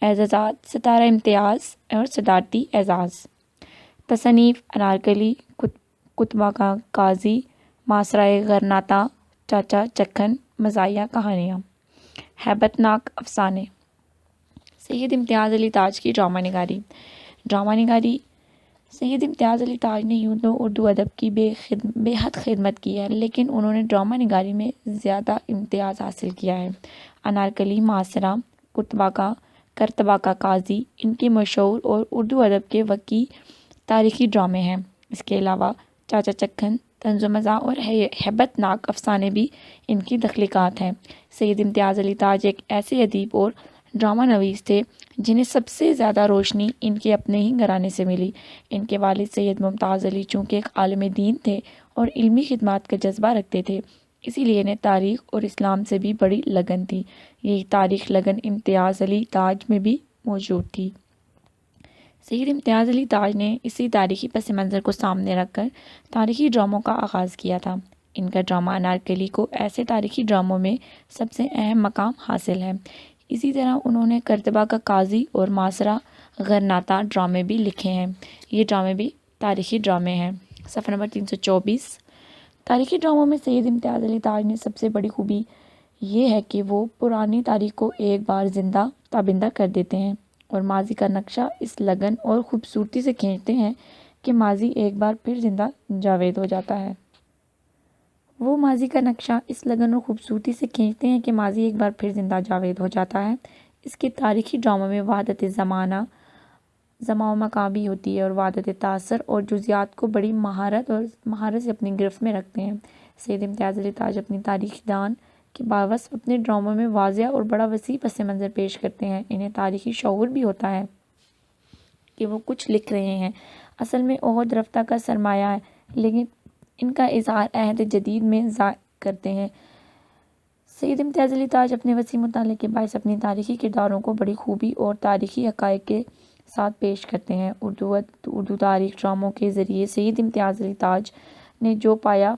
اعزازات ستارہ امتیاز اور صدارتی اعزاز، تصنیف انارکلی، کتبہ کا قاضی، ماسرائے غرناطہ، چاچا چکھن، مزاحیہ کہانیاں، ہیبت ناک افسانے۔ سید امتیاز علی تاج کی ڈرامہ نگاری۔ ڈرامہ نگاری: سید امتیاز علی تاج نے یوں تو اردو ادب کی بے حد خدمت کی ہے، لیکن انہوں نے ڈرامہ نگاری میں زیادہ امتیاز حاصل کیا ہے۔ انارکلی، ماسرہ، کتبہ کا، کرتبہ کا قاضی ان کے مشہور اور اردو ادب کے وسیع تاریخی ڈرامے ہیں۔ اس کے علاوہ چاچا چکھن، طنز و مزاح اور ہیبت ناک افسانے بھی ان کی تخلیقات ہیں۔ سید امتیاز علی تاج ایک ایسے ادیب اور ڈرامہ نویس تھے جنہیں سب سے زیادہ روشنی ان کے اپنے ہی گھرانے سے ملی۔ ان کے والد سید ممتاز علی چونکہ ایک عالم دین تھے اور علمی خدمات کا جذبہ رکھتے تھے، اسی لیے انہیں تاریخ اور اسلام سے بھی بڑی لگن تھی۔ یہی تاریخ لگن امتیاز علی تاج میں بھی موجود تھی۔ سید امتیاز علی تاج نے اسی تاریخی پس منظر کو سامنے رکھ کر تاریخی ڈراموں کا آغاز کیا تھا۔ ان کا ڈرامہ انارکلی کو ایسے تاریخی ڈراموں میں سب سے اہم مقام حاصل ہے۔ اسی طرح انہوں نے کرتبہ کا قاضی اور ماسرہ غرناطہ ڈرامے بھی لکھے ہیں۔ یہ ڈرامے بھی تاریخی ڈرامے ہیں۔ صفحہ نمبر 324۔ تاریخی ڈراموں میں سید امتیاز علی تاج نے سب سے بڑی خوبی یہ ہے کہ وہ پرانی تاریخ کو ایک بار زندہ تابندہ کر دیتے ہیں اور ماضی کا نقشہ اس لگن اور خوبصورتی سے کھینچتے ہیں کہ ماضی ایک بار پھر زندہ جاوید ہو جاتا ہے۔ وہ ماضی کا نقشہ اس لگن اور خوبصورتی سے کھینچتے ہیں کہ ماضی ایک بار پھر زندہ جاوید ہو جاتا ہے۔ اس کے تاریخی ڈراموں میں وحدت زمان و مکان بھی ہوتی ہے اور وحدت تاثر اور جزیات کو بڑی مہارت سے اپنی گرفت میں رکھتے ہیں۔ سید امتیاز علی تاج اپنی تاریخی دان کے باوصف اپنے ڈراموں میں واضح اور بڑا وسیع پس منظر پیش کرتے ہیں۔ انہیں تاریخی شعور بھی ہوتا ہے کہ وہ کچھ لکھ رہے ہیں، اصل میں عہد رفتہ کا سرمایہ ہے، لیکن ان کا اظہار عہد جدید میں کرتے ہیں۔ سید امتیاز علی تاج اپنے وسیع مطالعے کے باعث اپنی تاریخی کرداروں کو بڑی خوبی اور تاریخی حقائق کے ساتھ پیش کرتے ہیں۔ اردو تاریخ ڈراموں کے ذریعے سید امتیاز علی تاج نے جو پایہ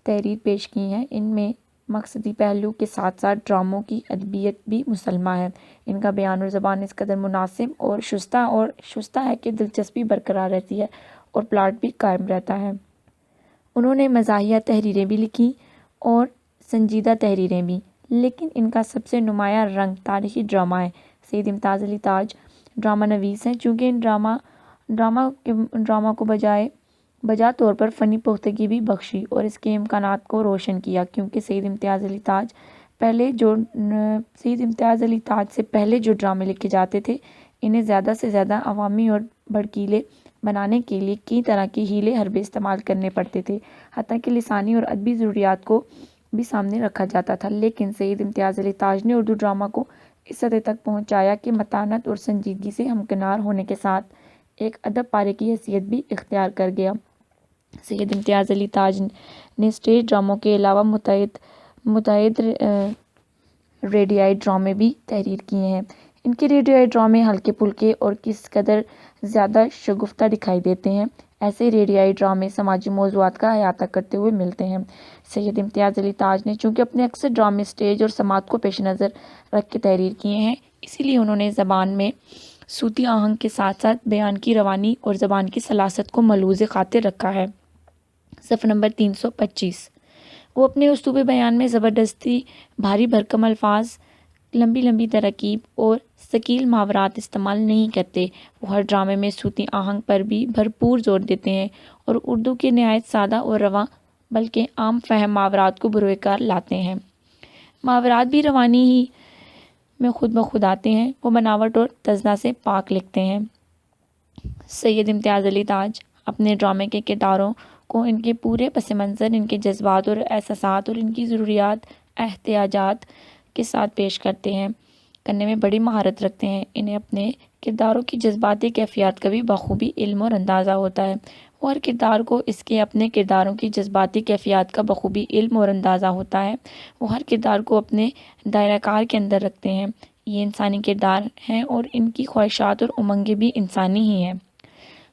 تحریر پیش کی ہے، ان میں مقصدی پہلو کے ساتھ ساتھ ڈراموں کی ادبیت بھی مسلمہ ہے۔ ان کا بیان اور زبان اس قدر مناسب اور شستہ ہے کہ دلچسپی برقرار رہتی ہے اور پلاٹ بھی قائم رہتا ہے۔ انہوں نے مزاحیہ تحریریں بھی لکھیں اور سنجیدہ تحریریں بھی، لیکن ان کا سب سے نمایاں رنگ تاریخی ڈرامہ ہے۔ سید امتیاز علی تاج ڈرامہ نویس ہیں چونکہ ان ڈرامہ کو بجا طور پر فنی پختگی بھی بخشی اور اس کے امکانات کو روشن کیا، کیونکہ سید امتیاز علی تاج سے پہلے جو ڈرامے لکھے جاتے تھے، انہیں زیادہ سے زیادہ عوامی اور بھڑکیلے بنانے کے لیے کئی طرح کے ہیلے حربے استعمال کرنے پڑتے تھے، حتیٰ کہ لسانی اور ادبی ضروریات کو بھی سامنے رکھا جاتا تھا۔ لیکن سید امتیاز علی تاج نے اردو ڈرامہ کو اس سطح تک پہنچایا کہ متانت اور سنجیدگی سے ہمکنار ہونے کے ساتھ ایک ادب پارے کی حیثیت بھی اختیار کر گیا۔ سید امتیاز علی تاج نے اسٹیج ڈراموں کے علاوہ متعدد ریڈیائی ڈرامے بھی تحریر کیے ہیں۔ ان کے ریڈیائی ڈرامے ہلکے پھلکے اور کس قدر زیادہ شگفتہ دکھائی دیتے ہیں۔ ایسے ریڈیائی ڈرامے سماجی موضوعات کا احاطہ کرتے ہوئے ملتے ہیں۔ سید امتیاز علی تاج نے چونکہ اپنے اکثر ڈرامے اسٹیج اور سماعت کو پیش نظر رکھ کے تحریر کیے ہیں، اسی لیے انہوں نے زبان میں صوتی آہنگ کے ساتھ ساتھ بیان کی روانی اور زبان کی سلاست کو ملحوظ خاطر رکھا ہے۔ صفحہ نمبر 325۔ وہ اپنے اسلوب بیان میں زبردستی، بھاری بھرکم الفاظ، لمبی تراکیب اور ثقیل محاورات استعمال نہیں کرتے۔ وہ ہر ڈرامے میں صوتی آہنگ پر بھی بھرپور زور دیتے ہیں اور اردو کے نہایت سادہ اور رواں بلکہ عام فہم محاورات کو بروئے کار لاتے ہیں۔ محاورات بھی روانی ہی میں خود بخود آتے ہیں۔ وہ بناوٹ اور تزنا سے پاک لکھتے ہیں۔ سید امتیاز علی تاج اپنے ڈرامے کے کرداروں کو ان کے پورے پس منظر، ان کے جذبات اور احساسات اور ان کی ضروریات احتیاجات کے ساتھ پیش کرنے میں بڑی مہارت رکھتے ہیں۔ انہیں اپنے کرداروں کی جذباتی کیفیات کا بھی بخوبی علم اور اندازہ ہوتا ہے۔ وہ ہر کردار کو اس کے اپنے کرداروں کی جذباتی کیفیات کا بخوبی علم اور اندازہ ہوتا ہے۔ وہ ہر کردار کو اپنے دائرہ کار کے اندر رکھتے ہیں۔ یہ انسانی کردار ہیں اور ان کی خواہشات اور امنگیں بھی انسانی ہی ہیں۔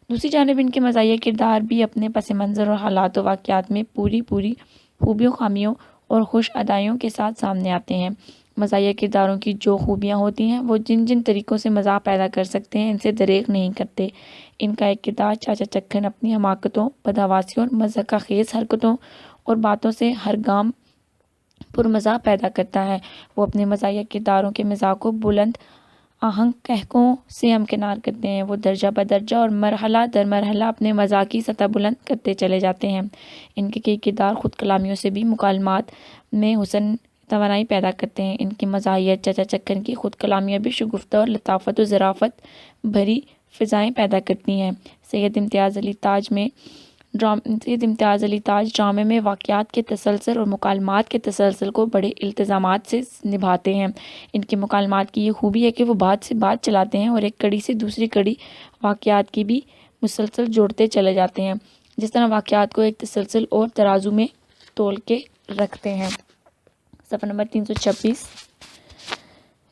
دوسری جانب ان کے مزاحیہ کردار بھی اپنے پس منظر اور حالات و واقعات میں پوری خوبیوں، خامیوں اور خوش ادائیوں کے ساتھ سامنے آتے ہیں۔ مزاحیہ کرداروں کی جو خوبیاں ہوتی ہیں، وہ جن طریقوں سے مزاح پیدا کر سکتے ہیں، ان سے دریغ نہیں کرتے۔ ان کا ایک کردار چاچا چکن اپنی حماقتوں، بدحواسیوں اور مضحکہ خیز حرکتوں اور باتوں سے ہر گام پر مزاح پیدا کرتا ہے۔ وہ اپنے مزاحیہ کرداروں کے مزاح کو بلند آہنگ قہقہوں سے ہمکنار کرتے ہیں۔ وہ درجہ بدرجہ اور مرحلہ در مرحلہ اپنے مزاح کی سطح بلند کرتے چلے جاتے ہیں۔ ان کے کئی کردار خود کلامیوں سے بھی مکالمات میں حسن توانائی پیدا کرتے ہیں۔ ان کی مزاحیت چاچا چکن کی خود کلامیاں بھی شگفتہ اور لطافت و ظرافت بھری فضائیں پیدا کرتی ہیں۔ سید امتیاز علی تاج ڈرامے میں واقعات کے تسلسل اور مکالمات کے تسلسل کو بڑے التزامات سے نبھاتے ہیں۔ ان کے مکالمات کی یہ خوبی ہے کہ وہ بات سے بات چلاتے ہیں اور ایک کڑی سے دوسری کڑی واقعات کی بھی مسلسل جوڑتے چلے جاتے ہیں، جس طرح واقعات کو ایک تسلسل اور ترازو میں تول کے رکھتے ہیں۔ صفحہ نمبر 326۔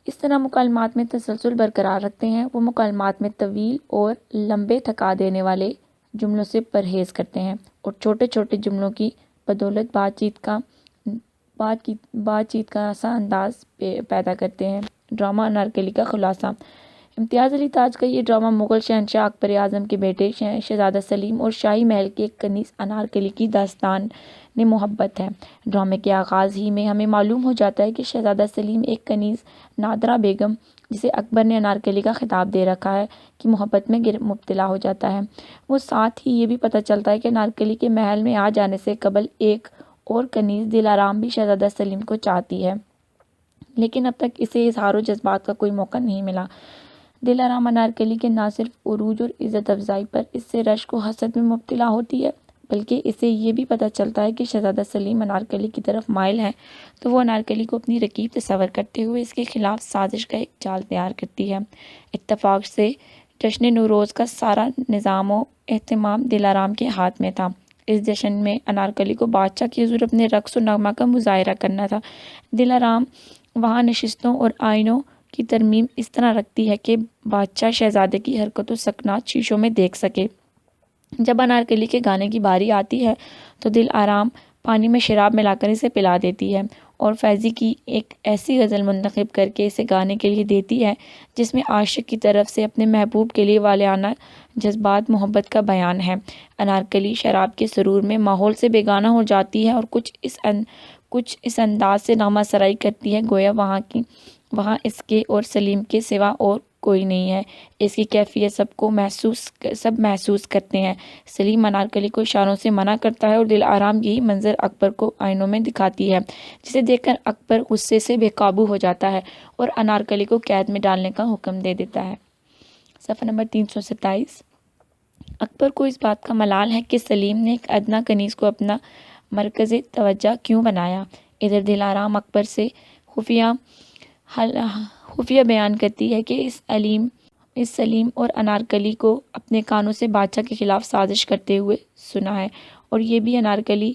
اس طرح مکالمات میں تسلسل برقرار رکھتے ہیں۔ وہ مکالمات میں طویل اور لمبے تھکا دینے والے جملوں سے پرہیز کرتے ہیں اور چھوٹے چھوٹے جملوں کی بدولت بات چیت کا سا انداز پیدا کرتے ہیں۔ ڈرامہ انارکلی کا خلاصہ۔ امتیاز علی تاج کا یہ ڈرامہ مغل شہنشاہ اکبر اعظم کے بیٹے شہزادہ سلیم اور شاہی محل کی ایک کنیز انارکلی کی داستان محبت ہے۔ ڈرامے کے آغاز ہی میں ہمیں معلوم ہو جاتا ہے کہ شہزادہ سلیم ایک کنیز نادرہ بیگم، جسے اکبر نے انارکلی کا خطاب دے رکھا ہے، کی محبت میں مبتلا ہو جاتا ہے۔ وہ ساتھ ہی یہ بھی پتہ چلتا ہے کہ انارکلی کے محل میں آ جانے سے قبل ایک اور کنیز دلارام بھی شہزادہ سلیم کو چاہتی ہے، لیکن اب تک اسے اظہار و جذبات کا کوئی موقع نہیں ملا۔ دلارام انارکلی کے نہ صرف عروج اور عزت افزائی پر اس سے رشک و حسد میں مبتلا ہوتی ہے، بلکہ اسے یہ بھی پتہ چلتا ہے کہ شہزادہ سلیم انارکلی کی طرف مائل ہے، تو وہ انارکلی کو اپنی رقیب تصور کرتے ہوئے اس کے خلاف سازش کا ایک جال تیار کرتی ہے۔ اتفاق سے جشن نوروز کا سارا نظام و اہتمام دلارام کے ہاتھ میں تھا۔ اس جشن میں انارکلی کو بادشاہ کے حضور اپنے رقص و نغمہ کا مظاہرہ کرنا تھا۔ دلارام وہاں نشستوں اور آئینوں کی ترمیم اس طرح رکھتی ہے کہ بادشاہ شہزادے کی حرکت و سکنات شیشوں میں دیکھ سکے۔ جب انارکلی کے گانے کی باری آتی ہے تو دلارام پانی میں شراب ملا کر اسے پلا دیتی ہے اور فیضی کی ایک ایسی غزل منتخب کر کے اسے گانے کے لیے دیتی ہے جس میں عاشق کی طرف سے اپنے محبوب کے لیے والہانہ جذبات محبت کا بیان ہے۔ انارکلی شراب کے سرور میں ماحول سے بیگانہ ہو جاتی ہے اور کچھ اس انداز سے نغمہ سرائی کرتی ہے گویا وہاں اس کے اور سلیم کے سوا اور کوئی نہیں ہے۔ اس کی کیفیت سب محسوس کرتے ہیں۔ سلیم انارکلی کو اشاروں سے منع کرتا ہے اور دلارام یہی منظر اکبر کو آئینوں میں دکھاتی ہے، جسے دیکھ کر اکبر غصے سے بے قابو ہو جاتا ہے اور انارکلی کو قید میں ڈالنے کا حکم دے دیتا ہے۔ صفحہ نمبر 327۔ اکبر کو اس بات کا ملال ہے کہ سلیم نے ایک ادنا کنیز کو اپنا مرکز توجہ کیوں بنایا۔ ادھر دلارام اکبر سے خفیہ بیان کرتی ہے کہ اس سلیم اور انارکلی کو اپنے کانوں سے بادشاہ کے خلاف سازش کرتے ہوئے سنا ہے، اور یہ بھی انارکلی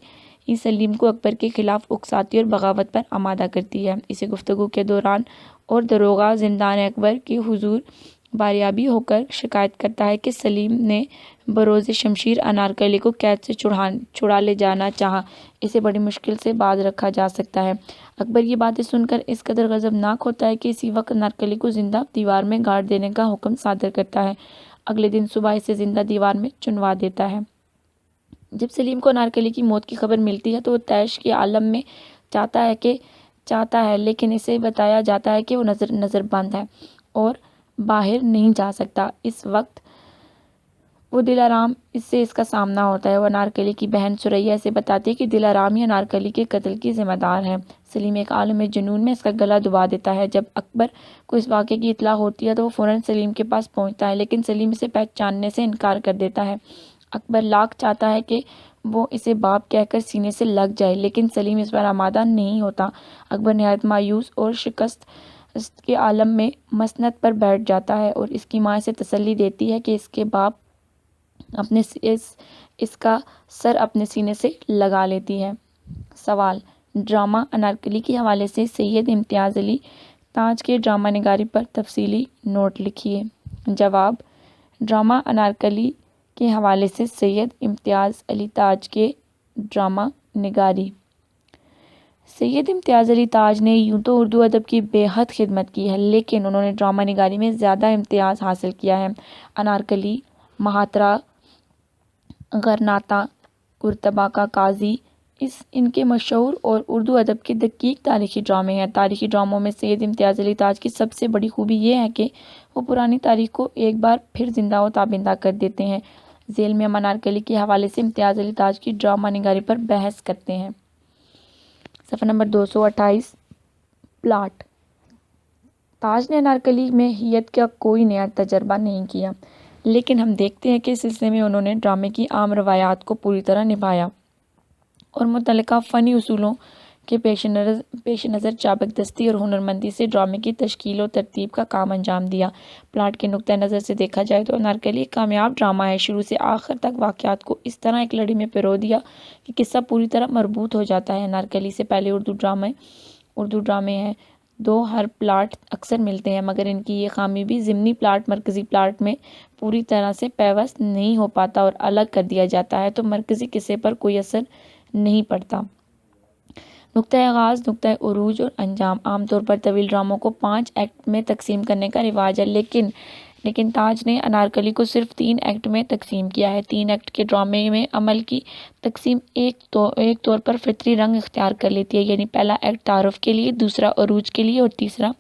سلیم کو اکبر کے خلاف اکساتی اور بغاوت پر آمادہ کرتی ہے۔ اسے گفتگو کے دوران اور داروغہ زندان اکبر کے حضور باریابی ہو کر شکایت کرتا ہے کہ سلیم نے بروز شمشیر انارکلی کو قید سے چھڑا لے جانا چاہا، اسے بڑی مشکل سے باز رکھا جا سکتا ہے۔ اکبر یہ باتیں سن کر اس قدر غضبناک ہوتا ہے کہ اسی وقت انارکلی کو زندہ دیوار میں گاڑ دینے کا حکم صادر کرتا ہے۔ اگلے دن صبح اسے زندہ دیوار میں چنوا دیتا ہے۔ جب سلیم کو انارکلی کی موت کی خبر ملتی ہے تو وہ طیش کے عالم میں چاہتا ہے، لیکن اسے بتایا جاتا ہے کہ وہ نظر بند ہے اور باہر نہیں جا سکتا۔ اس وقت وہ دلارام سے اس کا سامنا ہوتا ہے۔ وہ انارکلی کی بہن ثریا اسے بتاتی ہے کہ دلارام ہی انارکلی کے قتل کی ذمہ دار ہے۔ سلیم ایک عالم جنون میں اس کا گلا دبا دیتا ہے۔ جب اکبر کو اس واقعے کی اطلاع ہوتی ہے تو وہ فوراً سلیم کے پاس پہنچتا ہے، لیکن سلیم اسے پہچاننے سے انکار کر دیتا ہے۔ اکبر لاکھ چاہتا ہے کہ وہ اسے باپ کہہ کر سینے سے لگ جائے، لیکن سلیم اس پر آمادہ نہیں ہوتا۔ اکبر نہایت مایوس اور شکست کے عالم میں مسند پر بیٹھ جاتا ہے اور اس کی ماں اسے تسلی دیتی ہے کہ اس کے باپ اس کا سر اپنے سینے سے لگا لیتی ہے۔ سوال: ڈرامہ انارکلی کے حوالے سے سید امتیاز علی تاج کے ڈرامہ نگاری پر تفصیلی نوٹ لکھیے۔ جواب: ڈرامہ انارکلی کے حوالے سے سید امتیاز علی تاج کے ڈرامہ نگاری۔ سید امتیاز علی تاج نے یوں تو اردو ادب کی بے حد خدمت کی ہے، لیکن انہوں نے ڈرامہ نگاری میں زیادہ امتیاز حاصل کیا ہے۔ انارکلی، مہاترا، غرناطہ، کرتبہ کا قاضی ان کے مشہور اور اردو ادب کے دقیق تاریخی ڈرامے ہیں۔ تاریخی ڈراموں میں سید امتیاز علی تاج کی سب سے بڑی خوبی یہ ہے کہ وہ پرانی تاریخ کو ایک بار پھر زندہ و تابندہ کر دیتے ہیں۔ ذیل میں ہم انارکلی کے حوالے سے امتیاز علی تاج کی ڈرامہ نگاری پر بحث کرتے ہیں۔ صفحہ نمبر 228 پلاٹ: تاج نے انارکلی میں ہیت کا کوئی نیا تجربہ نہیں کیا، لیکن ہم دیکھتے ہیں کہ اس سلسلے میں انہوں نے ڈرامے کی عام روایات کو پوری طرح نبھایا اور متعلقہ فنی اصولوں کے پیش نظر چابک دستی اور ہنرمندی سے ڈرامے کی تشکیل و ترتیب کا کام انجام دیا۔ پلاٹ کے نقطہ نظر سے دیکھا جائے تو انارکلی ایک کامیاب ڈرامہ ہے۔ شروع سے آخر تک واقعات کو اس طرح ایک لڑی میں پرو دیا کہ قصہ پوری طرح مربوط ہو جاتا ہے۔ انارکلی سے پہلے اردو ڈرامے ہیں۔ دو ہر پلاٹ اکثر ملتے ہیں، مگر ان کی یہ خامی بھی ضمنی پلاٹ مرکزی پلاٹ میں پوری طرح سے پیوست نہیں ہو پاتا اور الگ کر دیا جاتا ہے تو مرکزی قصے پر کوئی اثر نہیں پڑتا۔ نقطۂ آغاز، نقطۂ عروج اور انجام: عام طور پر طویل ڈراموں کو 5 ایکٹ میں تقسیم کرنے کا رواج ہے، لیکن تاج نے انارکلی کو صرف 3 ایکٹ میں تقسیم کیا ہے۔ 3 ایکٹ کے ڈرامے میں عمل کی تقسیم ایک طور پر فطری رنگ اختیار کر لیتی ہے، یعنی پہلا ایکٹ تعارف کے لیے، دوسرا عروج کے لیے اور تیسرا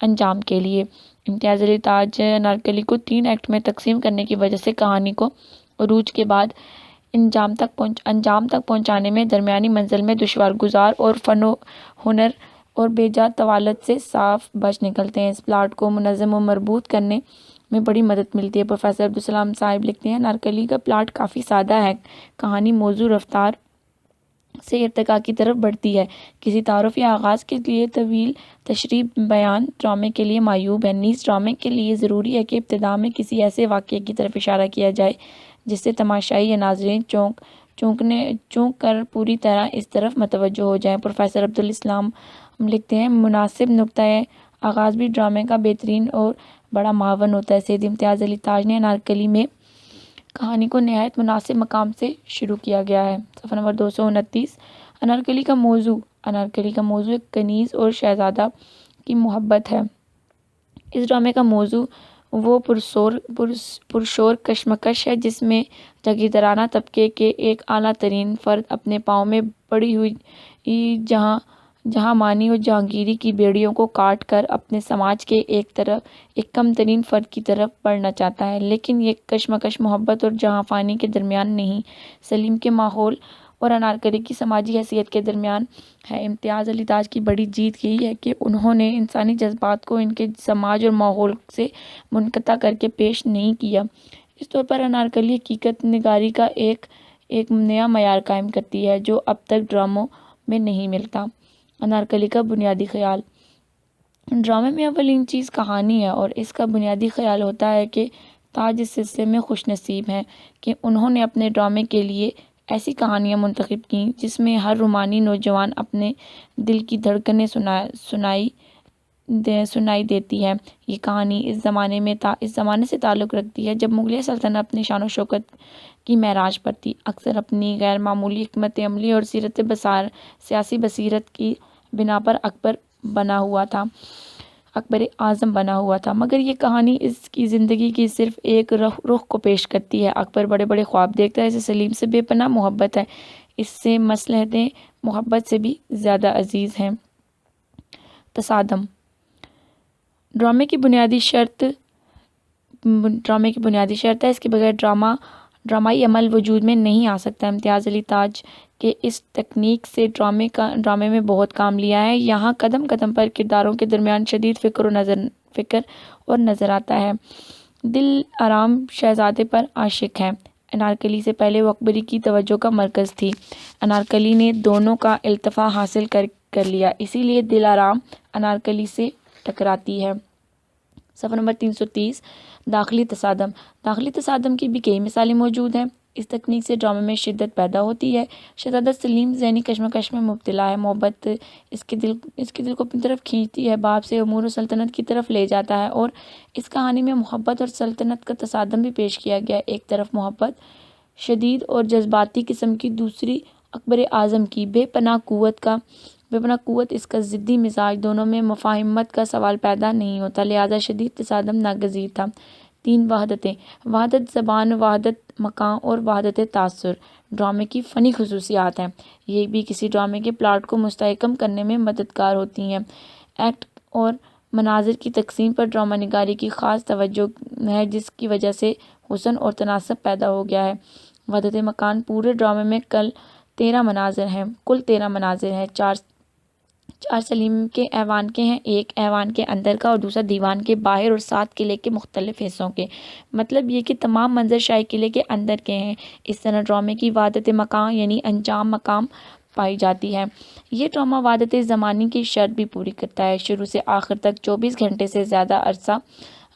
انجام کے لیے۔ امتیاز علی تاج انارکلی کو 3 ایکٹ میں تقسیم کرنے کی وجہ سے کہانی کو عروج کے بعد انجام تک پہنچانے میں درمیانی منزل میں دشوار گزار اور فن و ہنر اور بے جا طوالت سے صاف بچ نکلتے ہیں۔ اس پلاٹ کو منظم و مربوط کرنے میں بڑی مدد ملتی ہے۔ پروفیسر عبدالسلام صاحب لکھتے ہیں، انارکلی کا پلاٹ کافی سادہ ہے۔ کہانی موضوع رفتار سے ارتقاء کی طرف بڑھتی ہے۔ کسی تعارف یا آغاز کے لیے طویل تشریح بیان ڈرامے کے لیے معیوب ہے۔ نیز ڈرامے کے لیے ضروری ہے کہ ابتدا میں کسی ایسے واقعے کی طرف اشارہ کیا جائے جس سے تماشائی یا ناظرین چونک کر پوری طرح اس طرف متوجہ ہو جائیں۔ پروفیسر عبدالسلام لکھتے ہیں، مناسب نقطۂ آغاز بھی ڈرامے کا بہترین اور بڑا معاون ہوتا ہے۔ سید امتیاز علی تاج نے انارکلی میں کہانی کو نہایت مناسب مقام سے شروع کیا گیا ہے۔ صفحہ نمبر 229 انارکلی کا موضوع ایک کنیز اور شہزادہ کی محبت ہے۔ اس ڈرامے کا موضوع وہ پرشور کشمکش ہے جس میں جاگیردارانہ طبقے کے ایک اعلیٰ ترین فرد اپنے پاؤں میں پڑی ہوئی جہاں مانی اور جہانگیری کی بیڑیوں کو کاٹ کر اپنے سماج کے ایک کم ترین فرد کی طرف بڑھنا چاہتا ہے، لیکن یہ کشمکش محبت اور جہاں فانی کے درمیان نہیں، سلیم کے ماحول اور انارکلی کی سماجی حیثیت کے درمیان ہے۔ امتیاز علی تاج کی بڑی جیت یہی ہے کہ انہوں نے انسانی جذبات کو ان کے سماج اور ماحول سے منقطع کر کے پیش نہیں کیا۔ اس طور پر انارکلی حقیقت نگاری کا ایک نیا معیار قائم کرتی ہے جو اب تک ڈراموں میں نہیں ملتا۔ انارکلی کا بنیادی خیال۔ ڈرامے میں اولین چیز کہانی ہے، اور اس کا بنیادی خیال ہوتا ہے کہ تاج اس سلسلے میں خوش نصیب ہیں کہ انہوں نے اپنے ڈرامے کے لیے ایسی کہانیاں منتخب کیں جس میں ہر رومانی نوجوان اپنے دل کی دھڑکنیں سنائی دیتی ہے۔ یہ کہانی اس زمانے سے تعلق رکھتی ہے جب مغلیہ سلطنت اپنی شان و شوکت کی معراج پر تھی۔ اکثر اپنی غیر معمولی حکمت عملی اور سیاسی بصیرت کی بنا پر اکبر اعظم بنا ہوا تھا، مگر یہ کہانی اس کی زندگی کی صرف ایک رخ کو پیش کرتی ہے۔ اکبر بڑے بڑے خواب دیکھتا ہے، اسے سلیم سے بے پناہ محبت ہے، اس سے مصلحتیں محبت سے بھی زیادہ عزیز ہیں۔ تصادم۔ ڈرامے کی بنیادی شرط ہے، اس کے بغیر ڈرامائی عمل وجود میں نہیں آ سکتا۔ امتیاز علی تاج کے اس تکنیک سے ڈرامے میں بہت کام لیا ہے۔ یہاں قدم قدم پر کرداروں کے درمیان شدید فکر اور نظر آتا ہے۔ دل آرام شہزادے پر عاشق ہے۔ انارکلی سے پہلے وہ اکبری کی توجہ کا مرکز تھی۔ انارکلی نے دونوں کا التفا حاصل کر لیا، اسی لیے دل آرام انارکلی سے ٹکراتی ہے۔ صفحہ نمبر 330۔ داخلی تصادم۔ داخلی تصادم کی بھی کئی مثالیں موجود ہیں۔ اس تکنیک سے ڈرامے میں شدت پیدا ہوتی ہے۔ شہزادہ سلیم ذہنی کشمکش میں مبتلا ہے، محبت اس کے دل کو اپنی طرف کھینچتی ہے، باپ سے امور و سلطنت کی طرف لے جاتا ہے، اور اس کہانی میں محبت اور سلطنت کا تصادم بھی پیش کیا گیا ہے۔ ایک طرف محبت شدید اور جذباتی قسم کی، دوسری اکبر اعظم کی بے پناہ قوت، اس کا ضدی مزاج، دونوں میں مفاہمت کا سوال پیدا نہیں ہوتا، لہذا شدید تصادم ناگزیر تھا۔ 3 وحدتیں۔ وحدت زبان، وحدت مکان اور وحدت تاثر ڈرامے کی فنی خصوصیات ہیں۔ یہ بھی کسی ڈرامے کے پلاٹ کو مستحکم کرنے میں مددگار ہوتی ہیں۔ ایکٹ اور مناظر کی تقسیم پر ڈرامہ نگاری کی خاص توجہ ہے، جس کی وجہ سے حسن اور تناسب پیدا ہو گیا ہے۔ وحدت مکان۔ پورے ڈرامے میں کل 13 مناظر ہیں۔ 4 سلیم کے ایوان کے ہیں، ایک ایوان کے اندر کا اور دوسرا دیوان کے باہر، اور 7 قلعے کے مختلف حصوں کے۔ مطلب یہ کہ تمام منظر شاہی قلعے کے اندر کے ہیں۔ اس طرح ڈرامے کی وحدت مکان یعنی انجام مقام پائی جاتی ہے۔ یہ ڈرامہ وحدت زمانی کی شرط بھی پوری کرتا ہے۔ شروع سے آخر تک 24 گھنٹے سے زیادہ عرصہ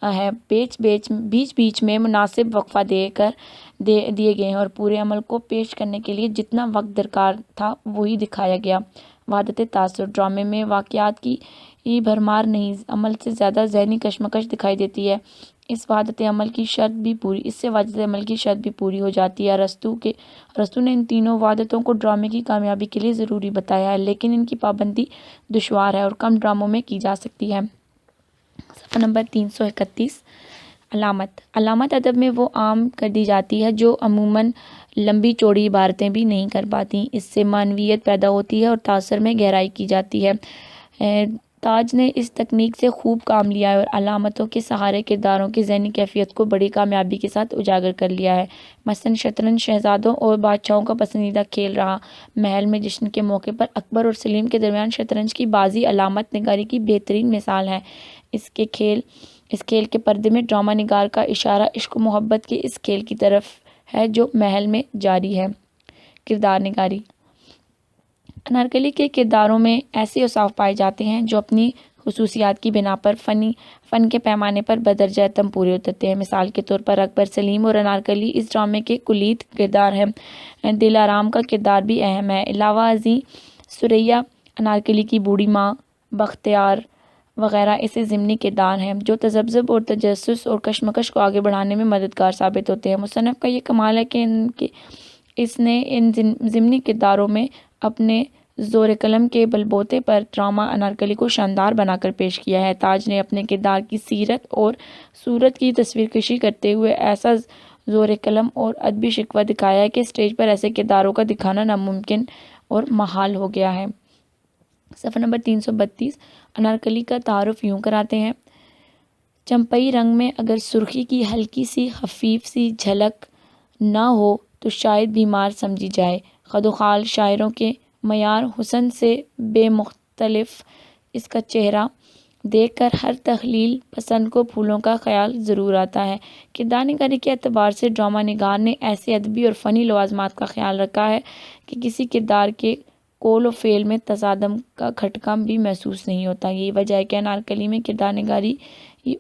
ہے۔ بیچ بیچ میں مناسب وقفہ دیے گئے ہیں، اور پورے عمل کو پیش کرنے کے لیے جتنا وقت درکار تھا وہی دکھایا گیا۔ وحدت تاثر۔ ڈرامے میں واقعات کی بھرمار نہیں، عمل سے زیادہ ذہنی کشمکش دکھائی دیتی ہے۔ اس سے وحدت عمل کی شرط بھی پوری ہو جاتی ہے۔ ارسطو نے ان تینوں وحدتوں کو ڈرامے کی کامیابی کے لیے ضروری بتایا ہے، لیکن ان کی پابندی دشوار ہے اور کم ڈراموں میں کی جا سکتی ہے۔ صفحہ نمبر 331۔ علامت۔ علامت ادب میں وہ عام کر دی جاتی ہے جو عموماً لمبی چوڑی عبارتیں بھی نہیں کر پاتی۔ اس سے معنویت پیدا ہوتی ہے اور تاثر میں گہرائی کی جاتی ہے۔ تاج نے اس تکنیک سے خوب کام لیا ہے اور علامتوں کے سہارے کرداروں کی ذہنی کیفیت کو بڑی کامیابی کے ساتھ اجاگر کر لیا ہے۔ مثلاً شطرنج شہزادوں اور بادشاہوں کا پسندیدہ کھیل رہا۔ محل میں جشن کے موقع پر اکبر اور سلیم کے درمیان شطرنج کی بازی علامت نگاری کی بہترین مثال ہے۔ اس کھیل کے پردے میں ڈرامہ نگار کا اشارہ عشق و محبت کے اس کھیل کی طرف ہے جو محل میں جاری ہے۔ کردار نگاری۔ انارکلی کے کرداروں میں ایسے اوصاف پائے جاتے ہیں جو اپنی خصوصیات کی بنا پر فن کے پیمانے پر بدرجہ تم پورے اترتے ہیں۔ مثال کے طور پر اکبر، سلیم اور انارکلی اس ڈرامے کے کلید کردار ہیں۔ دل آرام کا کردار بھی اہم ہے۔ علاوہ ازیں ثریا، انارکلی کی بوڑھی ماں، بختیار وغیرہ ایسے ضمنی کردار ہیں جو تذبذب اور تجسس اور کشمکش کو آگے بڑھانے میں مددگار ثابت ہوتے ہیں۔ مصنف کا یہ کمال ہے کہ اس نے ان ضمنی کرداروں میں اپنے زور قلم کے بل بوتے پر ڈرامہ انارکلی کو شاندار بنا کر پیش کیا ہے۔ تاج نے اپنے کردار کی سیرت اور صورت کی تصویر کشی کرتے ہوئے ایسا زور قلم اور ادبی شکوہ دکھایا ہے کہ اسٹیج پر ایسے کرداروں کا دکھانا ناممکن اور محال ہو گیا ہے۔ صفحہ نمبر 332۔ انارکلی کا تعارف یوں کراتے ہیں۔ چمپئی رنگ میں اگر سرخی کی ہلکی سی خفیف سی جھلک نہ ہو تو شاید بیمار سمجھی جائے۔ خد و خال شاعروں کے معیار حسن سے بے مختلف اس کا چہرہ دیکھ کر ہر تخلیل پسند کو پھولوں کا خیال ضرور آتا ہے۔ کردار نگاری کے اعتبار سے ڈرامہ نگار نے ایسے ادبی اور فنی لوازمات کا خیال رکھا ہے کہ کسی کردار کے قول و فعل میں تصادم کا کھٹکا بھی محسوس نہیں ہوتا۔ یہی وجہ ہے کہ انارکلی میں کردار نگاری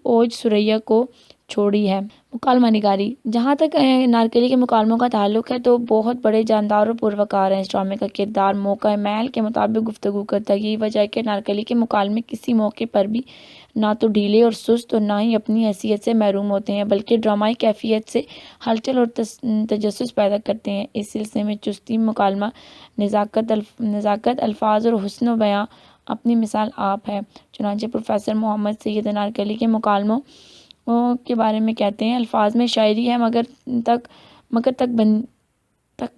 اوج ثریا کو چھوڑی ہے۔ مکالمہ نگاری: جہاں تک انارکلی کے مکالموں کا تعلق ہے تو بہت بڑے جاندار اور پروکار ہیں۔ اس ڈرامے کا کردار موقع محل کے مطابق گفتگو کرتا ہے۔ یہی وجہ ہے کہ انارکلی کے مکالمے کسی موقع پر بھی نہ تو ڈھیلے اور سست اور نہ ہی اپنی حیثیت سے محروم ہوتے ہیں، بلکہ ڈرامائی کیفیت سے ہلچل اور تجسس پیدا کرتے ہیں۔ اس سلسلے میں چستی مکالمہ، نزاکت الفاظ اور حسن و بیاں اپنی مثال آپ ہے۔ چنانچہ پروفیسر محمد سید انارکلی کے مکالموں کے بارے میں کہتے ہیں: الفاظ میں شاعری ہے مگر تک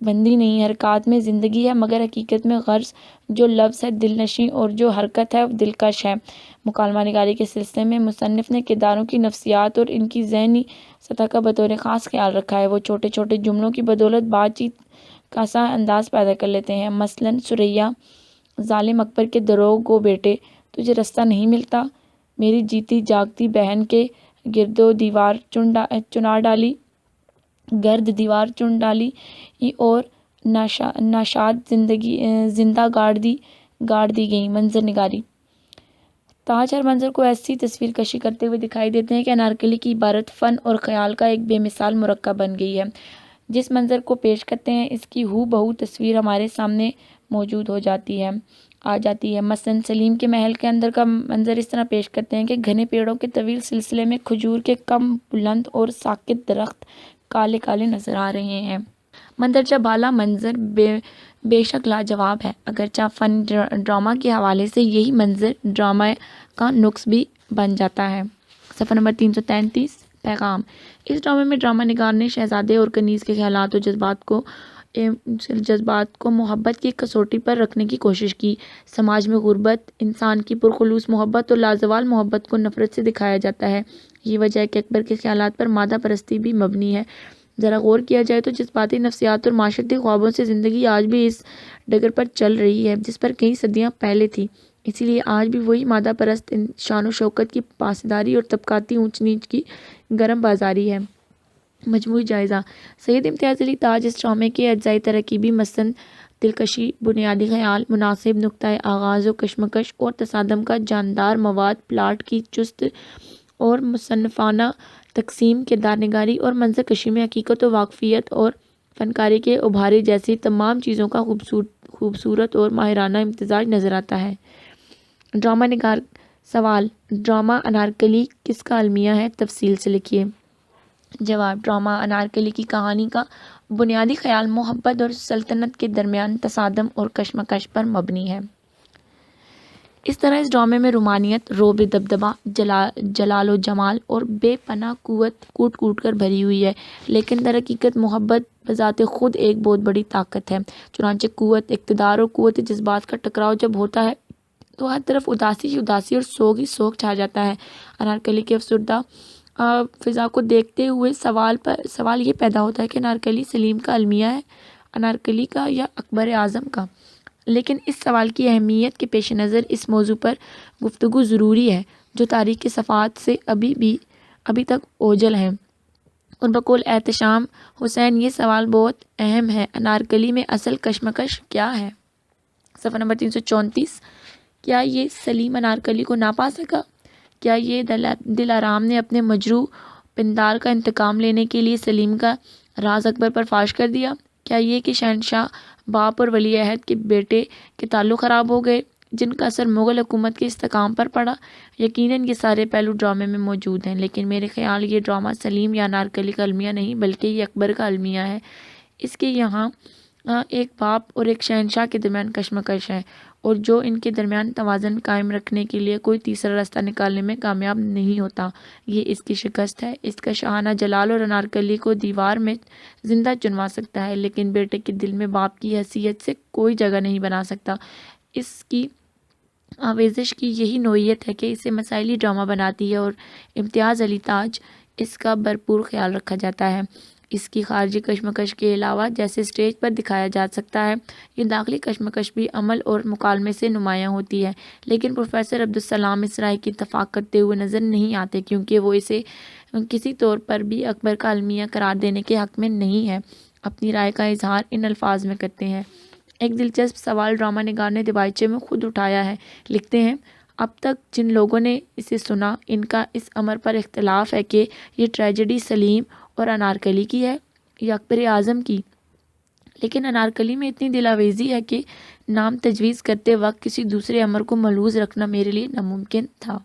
بندی نہیں، حرکات میں زندگی ہے مگر حقیقت میں غرض، جو لفظ ہے دل نشیں اور جو حرکت ہے دلکش ہے۔ مکالمہ نگاری کے سلسلے میں مصنف نے کرداروں کی نفسیات اور ان کی ذہنی سطح کا بطور خاص خیال رکھا ہے۔ وہ چھوٹے چھوٹے جملوں کی بدولت بات چیت کا سا انداز پیدا کر لیتے ہیں۔ مثلاً ثریا ظالم اکبر کے دروغ گو بیٹے تجھے رستہ نہیں ملتا، میری جیتی جاگتی بہن کے گرد دیوار چن ڈالی اور ناشاد زندہ گاڑ دی گئی۔ منظر نگاری: تاج ہر منظر کو ایسی تصویر کشی کرتے ہوئے دکھائی دیتے ہیں کہ انارکلی کی عبارت فن اور خیال کا ایک بے مثال مرکب بن گئی ہے۔ جس منظر کو پیش کرتے ہیں اس کی ہو بہو تصویر ہمارے سامنے موجود آ جاتی ہے۔ مثلاً سلیم کے محل کے اندر کا منظر اس طرح پیش کرتے ہیں کہ گھنے پیڑوں کے طویل سلسلے میں کھجور کے کم بلند اور ساکت درخت کالے کالے نظر آ رہے ہیں۔ مندرجہ بالا منظر بے شک لاجواب ہے، اگرچہ فن ڈرامہ کے حوالے سے یہی منظر ڈرامہ کا نقص بھی بن جاتا ہے۔ صفحہ نمبر 333 پیغام: اس ڈرامے میں ڈرامہ نگار نے شہزادے اور کنیز کے خیالات اور جذبات کو محبت کی کسوٹی پر رکھنے کی کوشش کی۔ سماج میں غربت، انسان کی پرخلوص محبت اور لازوال محبت کو نفرت سے دکھایا جاتا ہے۔ یہ وجہ ہے کہ اکبر کے خیالات پر مادہ پرستی بھی مبنی ہے۔ ذرا غور کیا جائے تو جذباتی نفسیات اور معاشرتی خوابوں سے زندگی آج بھی اس ڈگر پر چل رہی ہے جس پر کئی صدیاں پہلے تھی۔ اسی لیے آج بھی وہی مادہ پرست شان و شوکت کی پاسداری اور طبقاتی اونچ نیچ کی گرم بازاری ہے۔ مجموعی جائزہ: سید امتیاز علی تاج اس ڈرامے کے اجزائے ترکیبی مثلاً دلکشی، بنیادی خیال، مناسب نقطۂ آغاز و کشمکش اور تصادم کا جاندار مواد، پلاٹ کی چست اور مصنفانہ تقسیم، کردار نگاری اور منظر کشی میں حقیقت و واقفیت اور فنکاری کے ابھارے جیسی تمام چیزوں کا خوبصورت اور ماہرانہ امتزاج نظر آتا ہے۔ ڈرامہ نگار: سوال: ڈرامہ انارکلی کس کا المیہ ہے؟ تفصیل سے لکھیے۔ جواب: ڈرامہ انارکلی کی کہانی کا بنیادی خیال محبت اور سلطنت کے درمیان تصادم اور کشمکش پر مبنی ہے۔ اس طرح اس ڈرامے میں رومانیت، رعب، دبدبہ، جلال و جمال اور بے پناہ قوت کوٹ کوٹ کر بھری ہوئی ہے، لیکن در حقیقت محبت بذات خود ایک بہت بڑی طاقت ہے۔ چنانچہ قوت اقتدار اور قوت جذبات کا ٹکراؤ جب ہوتا ہے تو ہر طرف اداسی ہی اداسی اور سوگ ہی سوگ چھا جاتا ہے۔ انارکلی کی افسردہ فضا کو دیکھتے ہوئے سوال یہ پیدا ہوتا ہے کہ انارکلی سلیم کا المیہ ہے، انارکلی کا یا اکبر اعظم کا؟ لیکن اس سوال کی اہمیت کے پیش نظر اس موضوع پر گفتگو ضروری ہے جو تاریخ کے صفحات سے ابھی تک اوجھل ہیں۔ اور بقول احتشام حسین یہ سوال بہت اہم ہے: انارکلی میں اصل کشمکش کیا ہے؟ صفحہ نمبر 334 کیا یہ سلیم انارکلی کو نہ پا سکا؟ کیا یہ دل آرام نے اپنے مجروح پندار کا انتقام لینے کے لیے سلیم کا راز اکبر پر فاش کر دیا؟ کیا یہ کہ شہنشاہ باپ اور ولی عہد کے بیٹے کے تعلق خراب ہو گئے جن کا اثر مغل حکومت کے استحکام پر پڑا؟ یقیناً یہ سارے پہلو ڈرامے میں موجود ہیں، لیکن میرے خیال یہ ڈرامہ سلیم یا انارکلی کا المیہ نہیں بلکہ یہ اکبر کا المیہ ہے۔ اس کے یہاں ایک باپ اور ایک شہنشاہ کے درمیان کشمکش ہے اور جو ان کے درمیان توازن قائم رکھنے کے لیے کوئی تیسرا راستہ نکالنے میں کامیاب نہیں ہوتا، یہ اس کی شکست ہے۔ اس کا شاہانہ جلال اور انارکلی کو دیوار میں زندہ چنوا سکتا ہے لیکن بیٹے کے دل میں باپ کی حیثیت سے کوئی جگہ نہیں بنا سکتا۔ اس کی آویزش کی یہی نوعیت ہے کہ اسے مسائلی ڈرامہ بناتی ہے اور امتیاز علی تاج اس کا بھرپور خیال رکھا جاتا ہے۔ اس کی خارجی کشمکش کے علاوہ جیسے اسٹیج پر دکھایا جا سکتا ہے، یہ داخلی کشمکش بھی عمل اور مکالمے سے نمایاں ہوتی ہے، لیکن پروفیسر عبدالسلام اس رائے کی اتفاق کرتے ہوئے نظر نہیں آتے کیونکہ وہ اسے کسی طور پر بھی اکبر کا المیہ قرار دینے کے حق میں نہیں ہے۔ اپنی رائے کا اظہار ان الفاظ میں کرتے ہیں: ایک دلچسپ سوال ڈرامہ نگار نے دیباچے میں خود اٹھایا ہے۔ لکھتے ہیں، اب تک جن لوگوں نے اسے سنا ان کا اس امر پر اختلاف ہے کہ یہ ٹریجڈی سلیم اور انارکلی کی ہے یا اکبر اعظم کی، لیکن انارکلی میں اتنی دل آویزی ہے کہ نام تجویز کرتے وقت کسی دوسرے امر کو ملحوظ رکھنا میرے لیے ناممکن تھا۔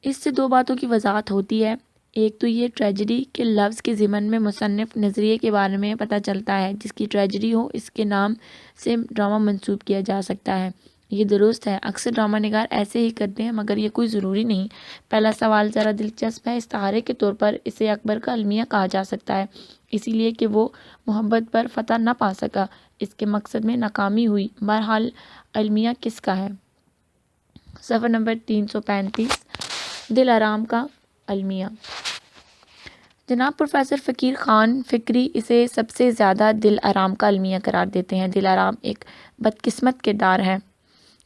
اس سے دو باتوں کی وضاحت ہوتی ہے۔ ایک تو یہ ٹریجڈی کے لفظ کے ضمن میں مصنف نظریے کے بارے میں پتہ چلتا ہے، جس کی ٹریجڈی ہو اس کے نام سے ڈرامہ منسوب کیا جا سکتا ہے۔ یہ درست ہے، اکثر ڈرامہ نگار ایسے ہی کرتے ہیں، مگر یہ کوئی ضروری نہیں۔ پہلا سوال ذرا دلچسپ ہے۔ استعارے کے طور پر اسے اکبر کا المیہ کہا جا سکتا ہے، اسی لیے کہ وہ محبت پر فتح نہ پا سکا، اس کے مقصد میں ناکامی ہوئی۔ بہرحال المیہ کس کا ہے؟ صفحہ نمبر 335، دل آرام کا المیہ۔ جناب پروفیسر فقیر خان فکری اسے سب سے زیادہ دل آرام کا المیہ قرار دیتے ہیں۔ دل آرام ایک بدقسمت کردار ہے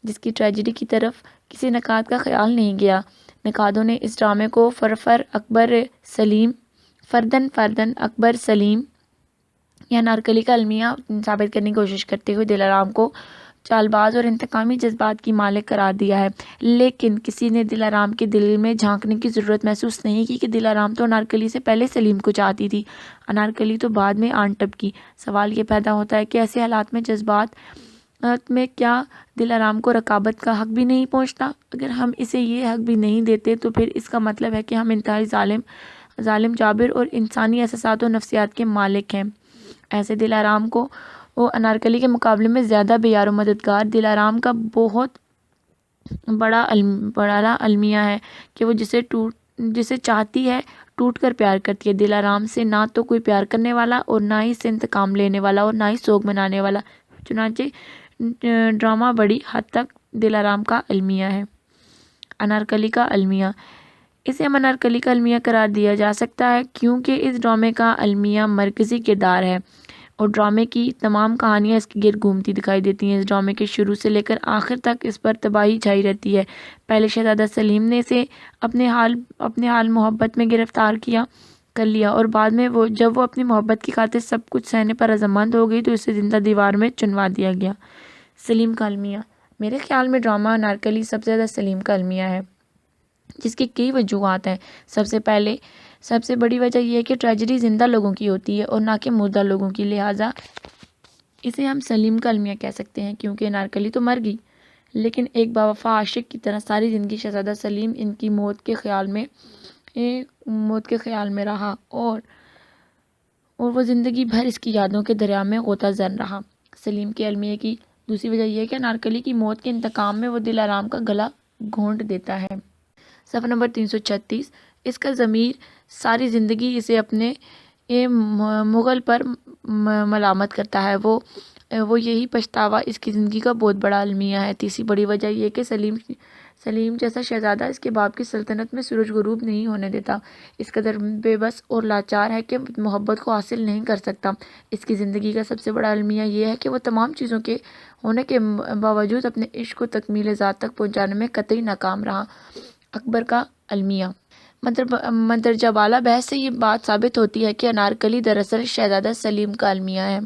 جس کی ٹریجڈی کی طرف کسی نقاد کا خیال نہیں گیا۔ نقادوں نے اس ڈرامے کو فردن اکبر سلیم یا انارکلی کا المیہ ثابت کرنے کی کوشش کرتے ہوئے دل آرام کو چالباز اور انتقامی جذبات کی مالک قرار دیا ہے، لیکن کسی نے دل آرام کے دل میں جھانکنے کی ضرورت محسوس نہیں کی کہ دل آرام تو انارکلی سے پہلے سلیم کو چاہتی تھی، انارکلی تو بعد میں آن ٹپکی۔ سوال یہ پیدا ہوتا ہے کہ ایسے حالات میں جذبات میں کیا دل آرام کو رقابت کا حق بھی نہیں پہنچتا؟ اگر ہم اسے یہ حق بھی نہیں دیتے تو پھر اس کا مطلب ہے کہ ہم انتہائی ظالم جابر اور انسانی احساسات و نفسیات کے مالک ہیں۔ ایسے دل آرام کو وہ انارکلی کے مقابلے میں زیادہ بیار و مددگار دل آرام کا بہت بڑا المیہ ہے کہ وہ جسے چاہتی ہے ٹوٹ کر پیار کرتی ہے۔ دل آرام سے نہ تو کوئی پیار کرنے والا اور نہ ہی سے انتقام لینے والا اور نہ ہی سوگ منانے والا، چنانچہ ڈرامہ بڑی حد تک دل آرام کا المیہ ہے۔ انارکلی کا المیہ، اسے ہم انارکلی کا المیہ قرار دیا جا سکتا ہے کیونکہ اس ڈرامے کا المیہ مرکزی کردار ہے اور ڈرامے کی تمام کہانیاں اس کے گرد گھومتی دکھائی دیتی ہیں۔ اس ڈرامے کے شروع سے لے کر آخر تک اس پر تباہی چھائی رہتی ہے۔ پہلے شہزادہ سلیم نے اسے اپنے حال محبت میں گرفتار کر لیا اور بعد میں جب وہ اپنی محبت کی خاطر سب کچھ سہنے پر رضامند ہو گئی تو اسے زندہ دیوار میں چنوا دیا گیا۔ سلیم کا المیہ، میرے خیال میں ڈرامہ انارکلی سب سے زیادہ سلیم کا المیہ ہے، جس کی کئی وجوہات ہیں۔ سب سے بڑی وجہ یہ ہے کہ ٹریجڈی زندہ لوگوں کی ہوتی ہے اور نہ کہ مردہ لوگوں کی، لہٰذا اسے ہم سلیم کا المیہ کہہ سکتے ہیں کیونکہ انارکلی تو مر گئی لیکن ایک باوفا عاشق کی طرح ساری زندگی شہزادہ سلیم ان کی موت کے خیال میں رہا اور وہ زندگی بھر اس کی یادوں کے دریا میں غوطہ زن رہا۔ سلیم کے المیہ کی دوسری وجہ یہ ہے کہ انارکلی کی موت کے انتقام میں وہ دل آرام کا گلا گھونٹ دیتا ہے۔ صفحہ نمبر 336، اس کا ضمیر ساری زندگی اسے اپنے مغل پر ملامت کرتا ہے، وہ یہی پچھتاوا اس کی زندگی کا بہت بڑا المیہ ہے۔ تیسری بڑی وجہ یہ کہ سلیم جیسا شہزادہ اس کے باپ کی سلطنت میں سورج غروب نہیں ہونے دیتا، اس قدر بے بس اور لاچار ہے کہ محبت کو حاصل نہیں کر سکتا۔ اس کی زندگی کا سب سے بڑا المیہ یہ ہے کہ وہ تمام چیزوں کے ہونے کے باوجود اپنے عشق کو تکمیل ذات تک پہنچانے میں قطعی ناکام رہا۔ اکبر کا المیہ، مندرجہ بالا بحث سے یہ بات ثابت ہوتی ہے کہ انارکلی دراصل شہزادہ سلیم کا المیہ ہے۔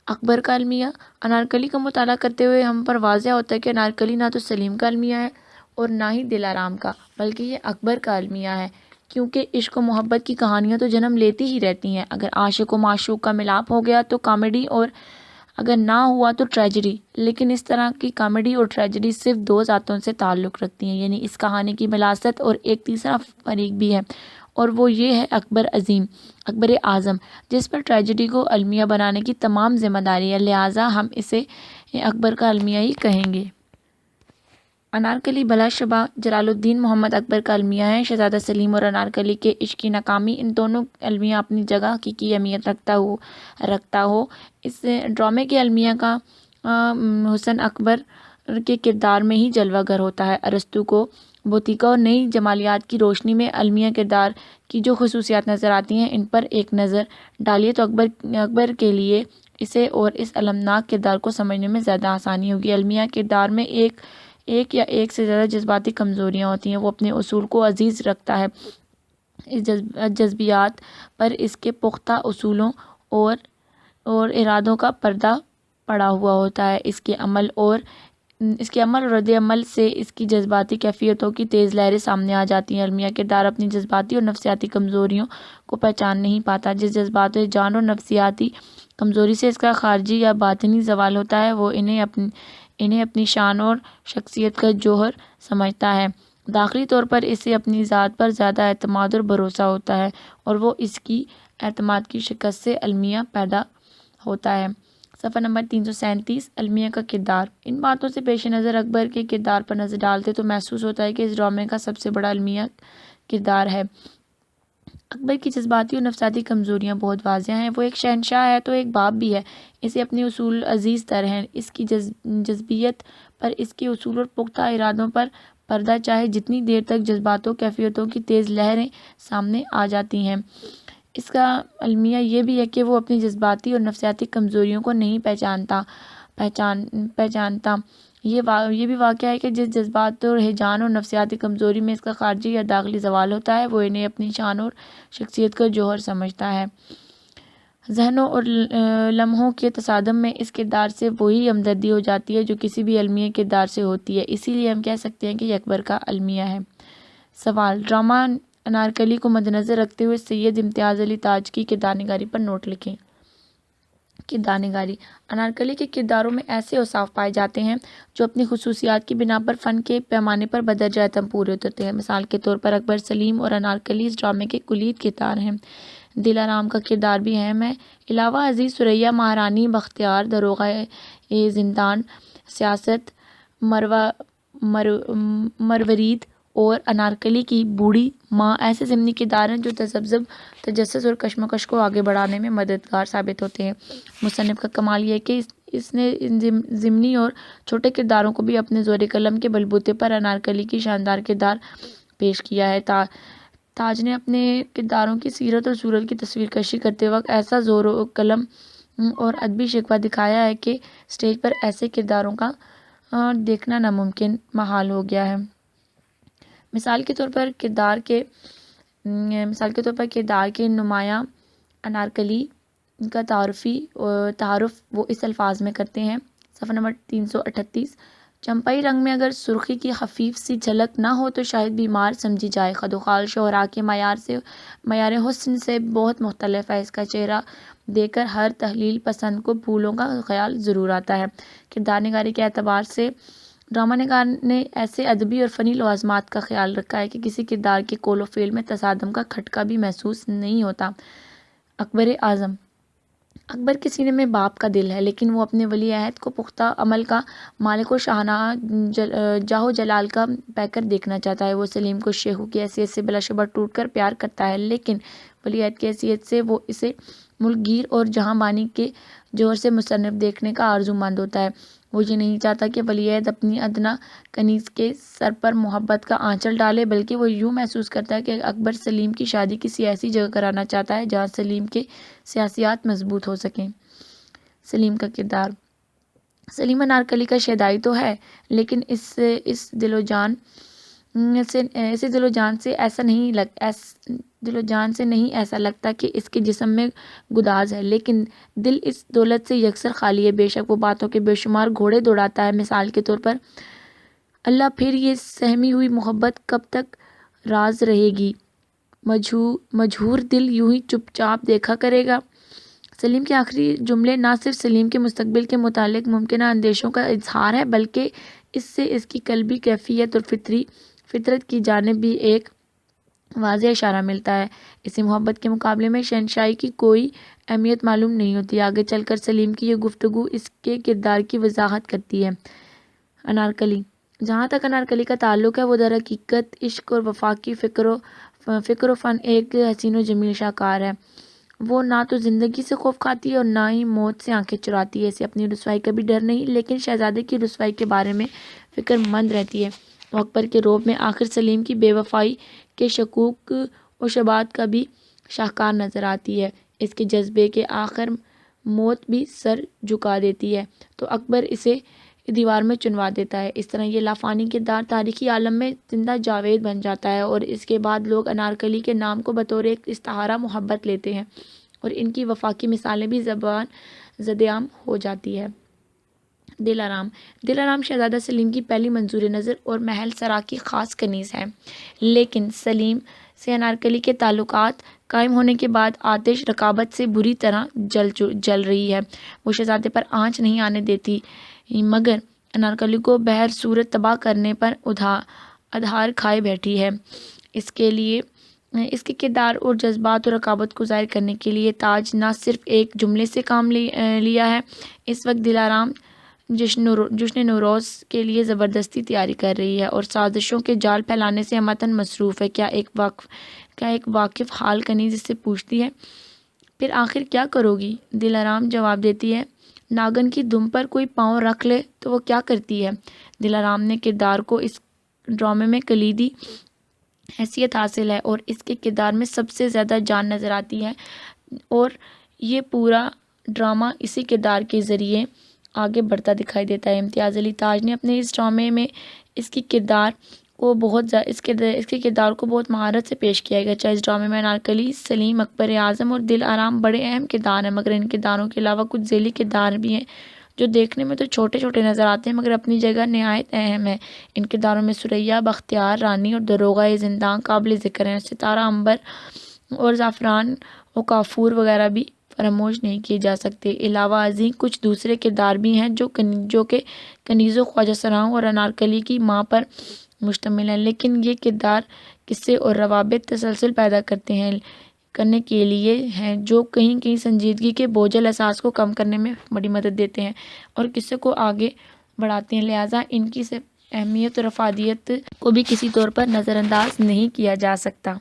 اکبر کا المیہ، انارکلی کا مطالعہ کرتے ہوئے ہم پر واضح ہوتا ہے کہ انارکلی نہ تو سلیم کا المیہ ہے اور نہ ہی دل آرام کا، بلکہ یہ اکبر کا المیہ ہے، کیونکہ عشق و محبت کی کہانیاں تو جنم لیتی ہی رہتی ہیں۔ اگر عاشق و معشوق کا ملاپ ہو گیا تو کامیڈی اور اگر نہ ہوا تو ٹریجڈی، لیکن اس طرح کی کامیڈی اور ٹریجڈی صرف دو ذاتوں سے تعلق رکھتی ہیں، یعنی اس کہانی کی ملاست اور ایک تیسرا فریق بھی ہے اور وہ یہ ہے اکبر اعظم، جس پر ٹریجڈی کو المیہ بنانے کی تمام ذمہ داری ہے، لہٰذا ہم اسے اکبر کا المیہ ہی کہیں گے۔ انارکلی بلا شبہ جلال الدین محمد اکبر کا المیہ ہے۔ شہزادہ سلیم اور انارکلی کے عشق کی ناکامی، ان دونوں المیہ اپنی جگہ حقیقی اہمیت رکھتا ہو۔ اس ڈرامے کے المیہ کا حسن اکبر کے کردار میں ہی جلوہ گر ہوتا ہے۔ ارسطو کو بوتیکا اور نئی جمالیات کی روشنی میں المیہ کردار کی جو خصوصیات نظر آتی ہیں ان پر ایک نظر ڈالیے تو اکبر کے لیے اسے اور اس المناک کردار کو سمجھنے میں زیادہ آسانی ہوگی۔ المیہ کردار میں ایک یا ایک سے زیادہ جذباتی کمزوریاں ہوتی ہیں۔ وہ اپنے اصول کو عزیز رکھتا ہے، اس جذبیات پر اس کے پختہ اصولوں اور ارادوں کا پردہ پڑا ہوا ہوتا ہے۔ اس کے عمل اور رد عمل سے اس کی جذباتی کیفیتوں کی تیز لہریں سامنے آ جاتی ہیں۔ المیہ کردار اپنی جذباتی اور نفسیاتی کمزوریوں کو پہچان نہیں پاتا۔ جس جذبات جان اور نفسیاتی کمزوری سے اس کا خارجی یا باطنی زوال ہوتا ہے وہ انہیں اپنی شان اور شخصیت کا جوہر سمجھتا ہے۔ داخلی طور پر اسے اپنی ذات پر زیادہ اعتماد اور بھروسہ ہوتا ہے اور وہ اس کی اعتماد کی شکست سے المیہ پیدا ہوتا ہے۔ صفحہ نمبر 337 المیہ کا کردار۔ ان باتوں سے پیش نظر اکبر کے کردار پر نظر ڈالتے تو محسوس ہوتا ہے کہ اس ڈرامے کا سب سے بڑا المیہ کردار ہے۔ اکبر کی جذباتی اور نفسیاتی کمزوریاں بہت واضح ہیں۔ وہ ایک شہنشاہ ہے تو ایک باپ بھی ہے۔ اسے اپنے اصول عزیز تر ہیں۔ اس کی جذبیت پر اس کے اصول اور پختہ ارادوں پر پردہ چاہے جتنی دیر تک جذباتوں کیفیتوں کی تیز لہریں سامنے آ جاتی ہیں۔ اس کا المیہ یہ بھی ہے کہ وہ اپنی جذباتی اور نفسیاتی کمزوریوں کو نہیں پہچانتا۔ یہ بھی واقعہ ہے کہ جس جذبات اور ہیجان اور نفسیاتی کمزوری میں اس کا خارجی یا داخلی زوال ہوتا ہے وہ انہیں اپنی شان اور شخصیت کا جوہر سمجھتا ہے۔ ذہنوں اور لمحوں کے تصادم میں اس کردار سے وہی ہمدردی ہو جاتی ہے جو کسی بھی المیہ کردار سے ہوتی ہے۔ اسی لیے ہم کہہ سکتے ہیں کہ یہ اکبر کا المیہ ہے۔ سوال: ڈرامہ انارکلی کو مدنظر رکھتے ہوئے سید امتیاز علی تاج کی کردار نگاری پر نوٹ لکھیں۔ کردار نگاری: انارکلی کے کرداروں میں ایسے اوصاف پائے جاتے ہیں جو اپنی خصوصیات کی بنا پر فن کے پیمانے پر بدرجہ اتم پورے اترتے ہیں۔ مثال کے طور پر اکبر، سلیم اور انارکلی اس ڈرامے کے کلید کردار ہیں۔ دل آرام کا کردار بھی اہم ہے۔ علاوہ ازیں ثریا، مہارانی بختیار، داروغہ زندان، سیاست، مروارید اور انارکلی کی بوڑھی ماں ایسے ضمنی کردار ہیں جو تذبذب، تجسس اور کشمکش کو آگے بڑھانے میں مددگار ثابت ہوتے ہیں۔ مصنف کا کمال یہ ہے کہ اس نے ان ضمنی اور چھوٹے کرداروں کو بھی اپنے زور قلم کے بلبوتے پر انارکلی کی شاندار کردار پیش کیا ہے۔ تاج نے اپنے کرداروں کی سیرت اور صورت کی تصویر کشی کرتے وقت ایسا زور و قلم اور ادبی شکوہ دکھایا ہے کہ سٹیج پر ایسے کرداروں کا دیکھنا ناممکن محال ہو گیا ہے۔ مثال کے طور پر کردار کے نمایاں انارکلی کا تعارف وہ اس الفاظ میں کرتے ہیں۔ صفحہ نمبر 338 چمپائی رنگ میں اگر سرخی کی خفیف سی جھلک نہ ہو تو شاید بیمار سمجھی جائے۔ خد و خال شعراء کے معیار حسن سے بہت مختلف ہے۔ اس کا چہرہ دیکھ کر ہر تحلیل پسند کو پھولوں کا خیال ضرور آتا ہے۔ کردار نگاری کے اعتبار سے ڈرامہ نگار نے ایسے ادبی اور فنی لوازمات کا خیال رکھا ہے کہ کسی کردار کے قول و فعل میں تصادم کا کھٹکا بھی محسوس نہیں ہوتا۔ اکبر اعظم: اکبر کے سینے میں باپ کا دل ہے لیکن وہ اپنے ولی عہد کو پختہ عمل کا مالک و شاہانہ جاہ و جلال کا پیکر دیکھنا چاہتا ہے۔ وہ سلیم کو شیخو کی حیثیت سے بلا شبہ ٹوٹ کر پیار کرتا ہے لیکن ولی عہد کی حیثیت سے وہ اسے ملک گیر اور جہاں بانی کے جوہر سے مصنف دیکھنے کا آرزومند ہوتا ہے۔ وہ یہ نہیں چاہتا کہ ولی عہد اپنی ادنا کنیز کے سر پر محبت کا آنچل ڈالے بلکہ وہ یوں محسوس کرتا ہے کہ اکبر سلیم کی شادی کسی ایسی جگہ کرانا چاہتا ہے جہاں سلیم کے سیاسیات مضبوط ہو سکیں۔ سلیم کا کردار: سلیم انارکلی کا شیدائی تو ہے لیکن اس دل و جان سے نہیں ایسا لگتا کہ اس کے جسم میں گداز ہے، لیکن دل اس دولت سے یکسر خالی ہے۔ بے شک وہ باتوں کے بے شمار گھوڑے دوڑاتا ہے۔ مثال کے طور پر اللہ پھر یہ سہمی ہوئی محبت کب تک راز رہے گی، مجہور دل یوں ہی چپ چاپ دیکھا کرے گا۔ سلیم کے آخری جملے نہ صرف سلیم کے مستقبل کے متعلق ممکنہ اندیشوں کا اظہار ہے بلکہ اس سے اس کی قلبی کیفیت اور فطرت کی جانب بھی ایک واضح اشارہ ملتا ہے۔ اسی محبت کے مقابلے میں شہنشائی کی کوئی اہمیت معلوم نہیں ہوتی۔ آگے چل کر سلیم کی یہ گفتگو اس کے کردار کی وضاحت کرتی ہے۔ انارکلی: جہاں تک انارکلی کا تعلق ہے وہ در حقیقت عشق اور وفا کی فکر و فن ایک حسین و جمیل شاہکار ہے۔ وہ نہ تو زندگی سے خوف کھاتی ہے اور نہ ہی موت سے آنکھیں چراتی ہے۔ اسے اپنی رسوائی کا بھی ڈر نہیں لیکن شہزادے کی رسوائی کے بارے میں فکر مند رہتی ہے۔ وہ اکبر کے رعب میں آخر سلیم کی بے وفائی کے شکوک و شبہات کا بھی شاہکار نظر آتی ہے۔ اس کے جذبے کے آخر موت بھی سر جھکا دیتی ہے تو اکبر اسے دیوار میں چنوا دیتا ہے۔ اس طرح یہ لافانی کردار تاریخی عالم میں زندہ جاوید بن جاتا ہے اور اس کے بعد لوگ انارکلی کے نام کو بطور ایک استعارہ محبت لیتے ہیں اور ان کی وفا کی مثالیں بھی زبان زدعام ہو جاتی ہے۔ دلارام دلارام شہزادہ سلیم کی پہلی منظور نظر اور محل سرا کی خاص کنیز ہے، لیکن سلیم سے انارکلی کے تعلقات قائم ہونے کے بعد آتش رقابت سے بری طرح جل رہی ہے۔ وہ شہزادے پر آنچ نہیں آنے دیتی مگر انارکلی کو بہر صورت تباہ کرنے پر ادھار کھائے بیٹھی ہے۔ اس کے کردار اور جذبات اور رقابت کو ظاہر کرنے کے لیے تاج نہ صرف ایک جملے سے کام لیا ہے۔ اس وقت دلارام جشن نوروز کے لیے زبردستی تیاری کر رہی ہے اور سازشوں کے جال پھیلانے سے ہمتن مصروف ہے۔ کیا ایک واقف حال کنیز اس سے پوچھتی ہے، پھر آخر کیا کرو گی؟ دلارام جواب دیتی ہے، ناگن کی دم پر کوئی پاؤں رکھ لے تو وہ کیا کرتی ہے؟ دلارام نے کردار کو اس ڈرامے میں کلیدی حیثیت حاصل ہے اور اس کے کردار میں سب سے زیادہ جان نظر آتی ہے اور یہ پورا ڈرامہ اسی کردار کے ذریعے آگے بڑھتا دکھائی دیتا ہے۔ امتیاز علی تاج نے اپنے اس ڈرامے میں اس کے کردار کو بہت مہارت سے پیش کیا گیا۔ چاہے اس ڈرامے میں انارکلی، سلیم، اکبر اعظم اور دلارام بڑے اہم کردار ہیں، مگر ان کرداروں کے علاوہ کچھ ذیلی کردار بھی ہیں جو دیکھنے میں تو چھوٹے چھوٹے نظر آتے ہیں مگر اپنی جگہ نہایت اہم ہیں۔ ان کرداروں میں سریا، بختیار، رانی اور داروغہ زنداں قابل ذکر ہیں۔ ستارہ، عنبر اور زعفران و کافور وغیرہ بھی فراموش نہیں کیے جا سکتے۔ علاوہ ازیں کچھ دوسرے کردار بھی ہیں جو کہ کنیز و خواجہ سراؤں اور انارکلی کی ماں پر مشتمل ہیں، لیکن یہ کردار قصے اور روابط تسلسل پیدا کرنے کے لیے ہیں جو کہیں کہیں سنجیدگی کے بوجھل احساس کو کم کرنے میں بڑی مدد دیتے ہیں اور قصے کو آگے بڑھاتے ہیں، لہٰذا ان کی اہمیت اور افادیت کو بھی کسی طور پر نظر انداز نہیں کیا جا سکتا۔